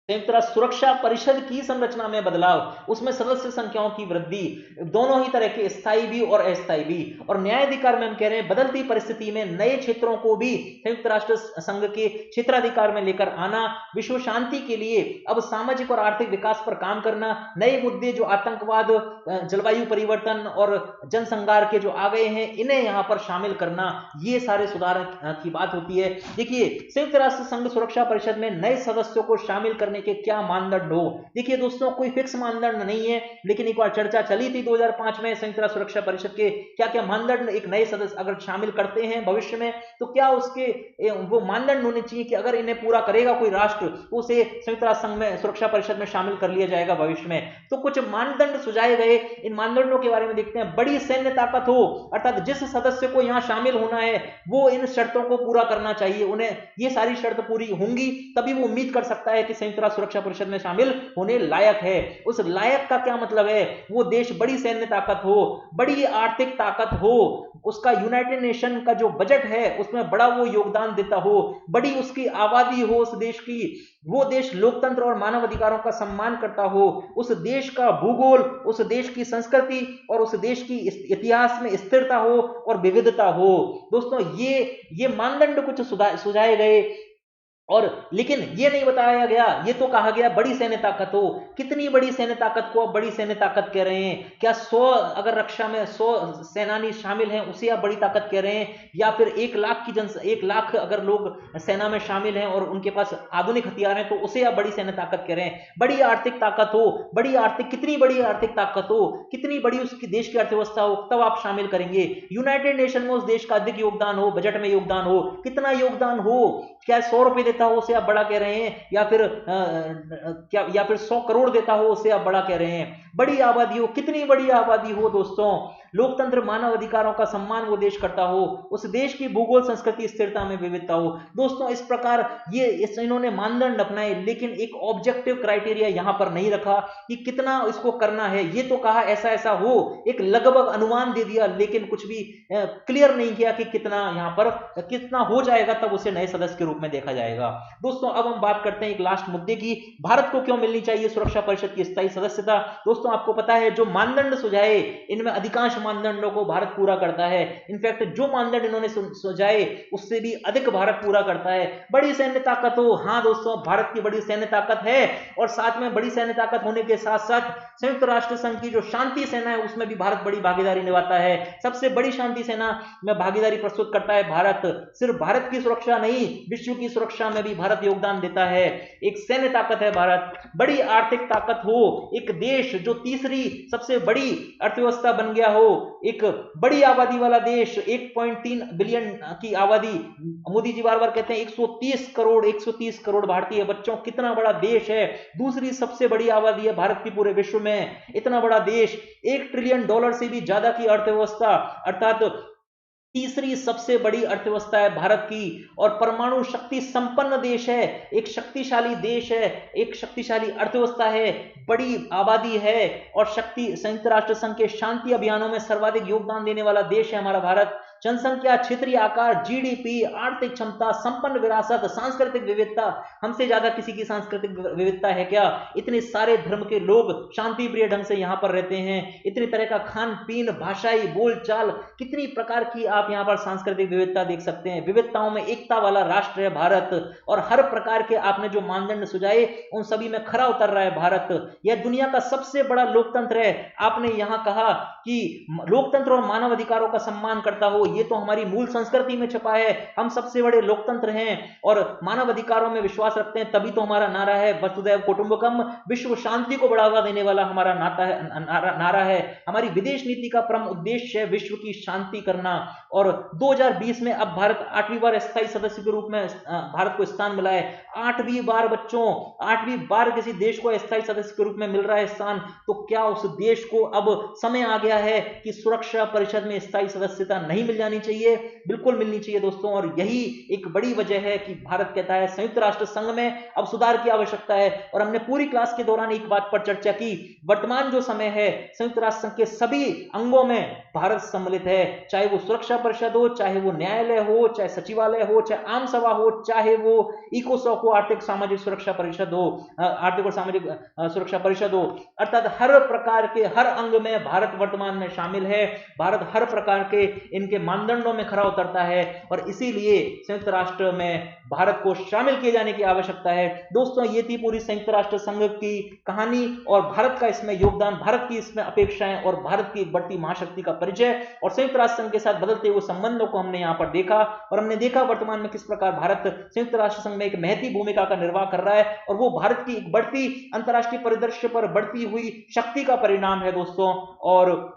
संयुक्त राष्ट्र सुरक्षा परिषद की संरचना में बदलाव, उसमें सदस्य संख्याओं की वृद्धि, दोनों ही तरह के स्थायी भी और अस्थायी भी। और न्यायाधिकार में हम कह रहे हैं बदलती परिस्थिति में नए क्षेत्रों को भी संयुक्त राष्ट्र संघ के क्षेत्राधिकार में लेकर आना, विश्व शांति के लिए अब सामाजिक और आर्थिक विकास पर काम करना, नए मुद्दे जो आतंकवाद, जलवायु परिवर्तन और जनसंहार के जो आ गए हैं इन्हें यहां पर शामिल करना, ये सारे सुधार की बात होती है। देखिए संयुक्त राष्ट्र संघ सुरक्षा परिषद में नए सदस्यों को शामिल करने के क्या मानदंड हो। देखिए दोस्तों कोई फिक्स मानदंड नहीं है, लेकिन एक बार चर्चा चली थी 2005 में संयुक्त राष्ट्र सुरक्षा परिषद के क्या क्या मानदंड एक नए सदस्य अगर शामिल करते हैं भविष्य में तो क्या उसके वो मानदंड होने चाहिए कि अगर इन्हें पूरा करेगा कोई राष्ट्र तो उसे संयुक्त राष्ट्र संघ में सुरक्षा परिषद में शामिल कर लिया जाएगा भविष्य में। तो कुछ मानदंड सुझाए गए, इन मानदंडों के बारे में देखते हैं। बड़ी सैन्य ताकत हो, अर्थात जिस सदस्य को यहां शामिल होना है वो इन शर्तों को पूरा करना चाहिए, उन्हें ये सारी शर्त पूरी होंगी तभी वो उम्मीद कर सकता है कि संयुक्त राष्ट्र सुरक्षा परिषद में शामिल होने लायक है। उस लायक का क्या मतलब है, वो देश बड़ी सैन्य ताकत हो, बड़ी आर्थिक ताकत हो, उसका यूनाइटेड नेशन का जो बजट है उसमें बड़ा वो योगदान देता हो, बड़ी उसकी आबादी हो उस देश की, वो देश लोकतंत्र और मानव अधिकारों का सम्मान करता हो, उस देश का भूगोल, उस देश की संस्कृति और उस देश की इतिहास में स्थिरता हो और विविधता हो। दोस्तों ये मानदंड कुछ सुझाए गए और लेकिन ये नहीं बताया गया, ये तो कहा गया बड़ी सैन्य ताकत हो। कितनी बड़ी सैन्य ताकत को आप बड़ी सैन्य ताकत कह रहे हैं? क्या 100 अगर रक्षा में 100 सेनानी शामिल हैं उसे आप बड़ी ताकत कह रहे हैं, या फिर 1 लाख की 1 लाख अगर लोग सेना में शामिल हैं और उनके पास आधुनिक हथियार हैं तो उसे आप बड़ी सैन्य ताकत कह रहे हैं? बड़ी आर्थिक ताकत हो, बड़ी आर्थिक, कितनी बड़ी आर्थिक ताकत हो, कितनी बड़ी उसकी देश की अर्थव्यवस्था हो, तब आप शामिल करेंगे। यूनाइटेड नेशन में उस देश का अधिक योगदान हो, बजट में योगदान हो, कितना योगदान हो, क्या 100 रुपए देता हो उसे आप बड़ा कह रहे हैं, या फिर क्या, या फिर 100 करोड़ देता हो उसे आप बड़ा कह रहे हैं? बड़ी आबादी हो, कितनी बड़ी आबादी हो दोस्तों, लोकतंत्र मानव अधिकारों का सम्मान वो देश करता हो, उस देश की भूगोल संस्कृति स्थिरता में विविधता हो। दोस्तों इस प्रकार इन्होंने मानदंड अपनाए, लेकिन एक ऑब्जेक्टिव क्राइटेरिया यहां पर नहीं रखा कि कितना इसको करना है। ये तो कहा ऐसा ऐसा हो, एक लगभग अनुमान दे दिया, लेकिन कुछ भी क्लियर नहीं किया कि कितना यहां पर कितना हो जाएगा तब उसे नए सदस्य के रूप में देखा जाएगा। दोस्तों अब हम बात करते हैं एक लास्ट मुद्दे की, भारत को क्यों मिलनी चाहिए सुरक्षा परिषद की स्थायी सदस्यता। दोस्तों आपको पता है जो मानदंड सुझाए इनमें अधिकांश मानदंडों को भारत पूरा करता है। इनफैक्ट जो मानदंड इन्होंने सुझाए उससे भी अधिक भारत पूरा करता है। बड़ी सैन्य ताकत हो, हाँ दोस्तों भारत की बड़ी सैन्य ताकत है, और साथ में बड़ी सैन्य ताकत होने के साथ साथ संयुक्त राष्ट्र संघ की जो शांति सेना है उसमें भी भारत बड़ी भागीदारी निभाता है। सबसे बड़ी शांति सेना में भागीदारी प्रस्तुत करता है भारत। सिर्फ भारत की सुरक्षा नहीं, विश्व की सुरक्षा में भी भारत योगदान देता है। एक सैन्य ताकत है भारत, बड़ी आर्थिक ताकत हो, एक देश जो तीसरी सबसे बड़ी अर्थव्यवस्था बन गया हो, एक बड़ी आबादी वाला देश, 1.3 बिलियन की आबादी। मोदी जी बार बार कहते हैं 130 करोड़ भारतीय बच्चों, कितना बड़ा देश है। दूसरी सबसे बड़ी आबादी है भारत की पूरे विश्व में। इतना बड़ा देश, $1 ट्रिलियन से भी ज्यादा की अर्थव्यवस्था, अर्थात तीसरी सबसे बड़ी अर्थव्यवस्था है भारत की, और परमाणु शक्ति संपन्न देश है, एक शक्तिशाली देश है, एक शक्तिशाली अर्थव्यवस्था है, बड़ी आबादी है, और शक्ति संयुक्त राष्ट्र संघ के शांति अभियानों में सर्वाधिक योगदान देने वाला देश है हमारा भारत। जनसंख्या, क्षेत्रीय आकार, जीडीपी, आर्थिक क्षमता, संपन्न विरासत, सांस्कृतिक विविधता, हमसे ज्यादा किसी की सांस्कृतिक विविधता है क्या? इतने सारे धर्म के लोग शांति प्रिय ढंग से यहां पर रहते हैं, इतनी तरह का खान पीन, भाषाई बोलचाल, कितनी प्रकार की आप यहां पर सांस्कृतिक विविधता देख सकते हैं। विविधताओं में एकता वाला राष्ट्र है भारत, और हर प्रकार के आपने जो मानदंड सुझाए उन सभी में खरा उतर रहा है भारत। यह दुनिया का सबसे बड़ा लोकतंत्र है। आपने यहां कहा कि लोकतंत्र और मानव अधिकारों का सम्मान करता हो, ये तो हमारी मूल संस्कृति में छपा है। हम सबसे बड़े लोकतंत्र हैं और मानव अधिकारों में विश्वास रखते हैं, तभी तो हमारा नारा है वसुधैव कुटुंबकम, विश्व शांति को बढ़ावा देने वाला हमारा नारा है। हमारी विदेश नीति का परम उद्देश्य है विश्व की शांति करना। और 2020 में अब भारत 8वीं बार स्थायी सदस्य के रूप में भारत को स्थान मिला है। 8वीं बार बच्चों, 8वीं बार किसी देश को स्थायी सदस्य के रूप में मिल रहा है स्थान। तो क्या उस देश को अब समय आ गया है कि सुरक्षा परिषद में स्थायी सदस्यता नहीं मिल जानी चाहिए, बिल्कुल मिलनी चाहिए दोस्तों। और यही एक बड़ी वजह है कि भारत कहता है संयुक्त राष्ट्र संघ में अब सुधार की आवश्यकता है। और हमने पूरी क्लास के दौरान एक बात पर चर्चा की, वर्तमान जो समय है संयुक्त राष्ट्र संघ के सभी अंगों में भारत सम्मिलित है, चाहे वो सुरक्षा परिषद हो, चाहे वो न्यायालय हो, चाहे सचिवालय हो, चाहे आम सभा हो, चाहे वो इकोसॉक हो, आर्थिक सामाजिक सुरक्षा परिषद हो, आर्थिक और सामाजिक सुरक्षा परिषद हो, अर्थात हर प्रकार के हर अंग में भारत वर्तमान में शामिल है। भारत हर प्रकार के इनके मानदंडों में खरा उतरता है और इसीलिए संयुक्त राष्ट्र में भारत को शामिल किए जाने की आवश्यकता है। दोस्तों ये थी पूरी संयुक्त राष्ट्र संघ की कहानी और भारत का इसमें योगदान, भारत की इसमें अपेक्षाएं और भारत की बढ़ती महाशक्ति का परिचय और संयुक्त राष्ट्र संघ के साथ बदलते हुए संबंधों को हमने यहां पर देखा। और हमने देखा वर्तमान में किस प्रकार भारत संयुक्त राष्ट्र संघ में एक महती भूमिका का निर्वाह कर रहा है और वो भारत की एक बढ़ती अंतरराष्ट्रीय परिदृश्य पर बढ़ती हुई शक्ति का परिणाम है दोस्तों। और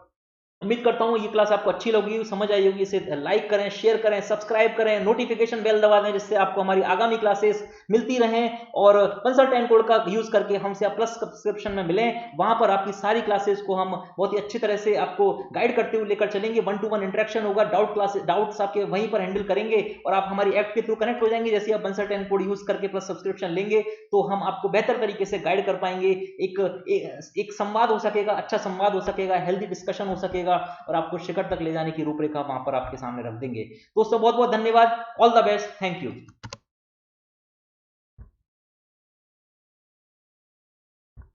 उम्मीद करता हूं ये क्लास आपको अच्छी लगी, समझ आई होगी। इसे लाइक करें, शेयर करें, सब्सक्राइब करें, नोटिफिकेशन बेल दबा दें जिससे आपको हमारी आगामी क्लासेस मिलती रहें। और कंसल्टेंट कोड का यूज करके हमसे आप प्लस सब्सक्रिप्शन में मिलें, वहां पर आपकी सारी क्लासेस को हम बहुत ही अच्छी तरह से आपको गाइड करते हुए लेकर चलेंगे। 1-to-1 इंटरेक्शन होगा, डाउट्स आपके वहीं पर हैंडल करेंगे और आप हमारी ऐप के थ्रू कनेक्ट हो जाएंगे। जैसे आप कंसल्टेंट कोड यूज करके प्लस सब्सक्रिप्शन लेंगे तो हम आपको बेहतर तरीके से गाइड कर पाएंगे। एक संवाद हो सकेगा, अच्छा संवाद हो सकेगा, हेल्दी डिस्कशन हो सकेगा और आपको शिखर तक ले जाने की रूपरेखा वहां पर आपके सामने रख देंगे। दोस्तों बहुत बहुत धन्यवाद, all the best, thank you.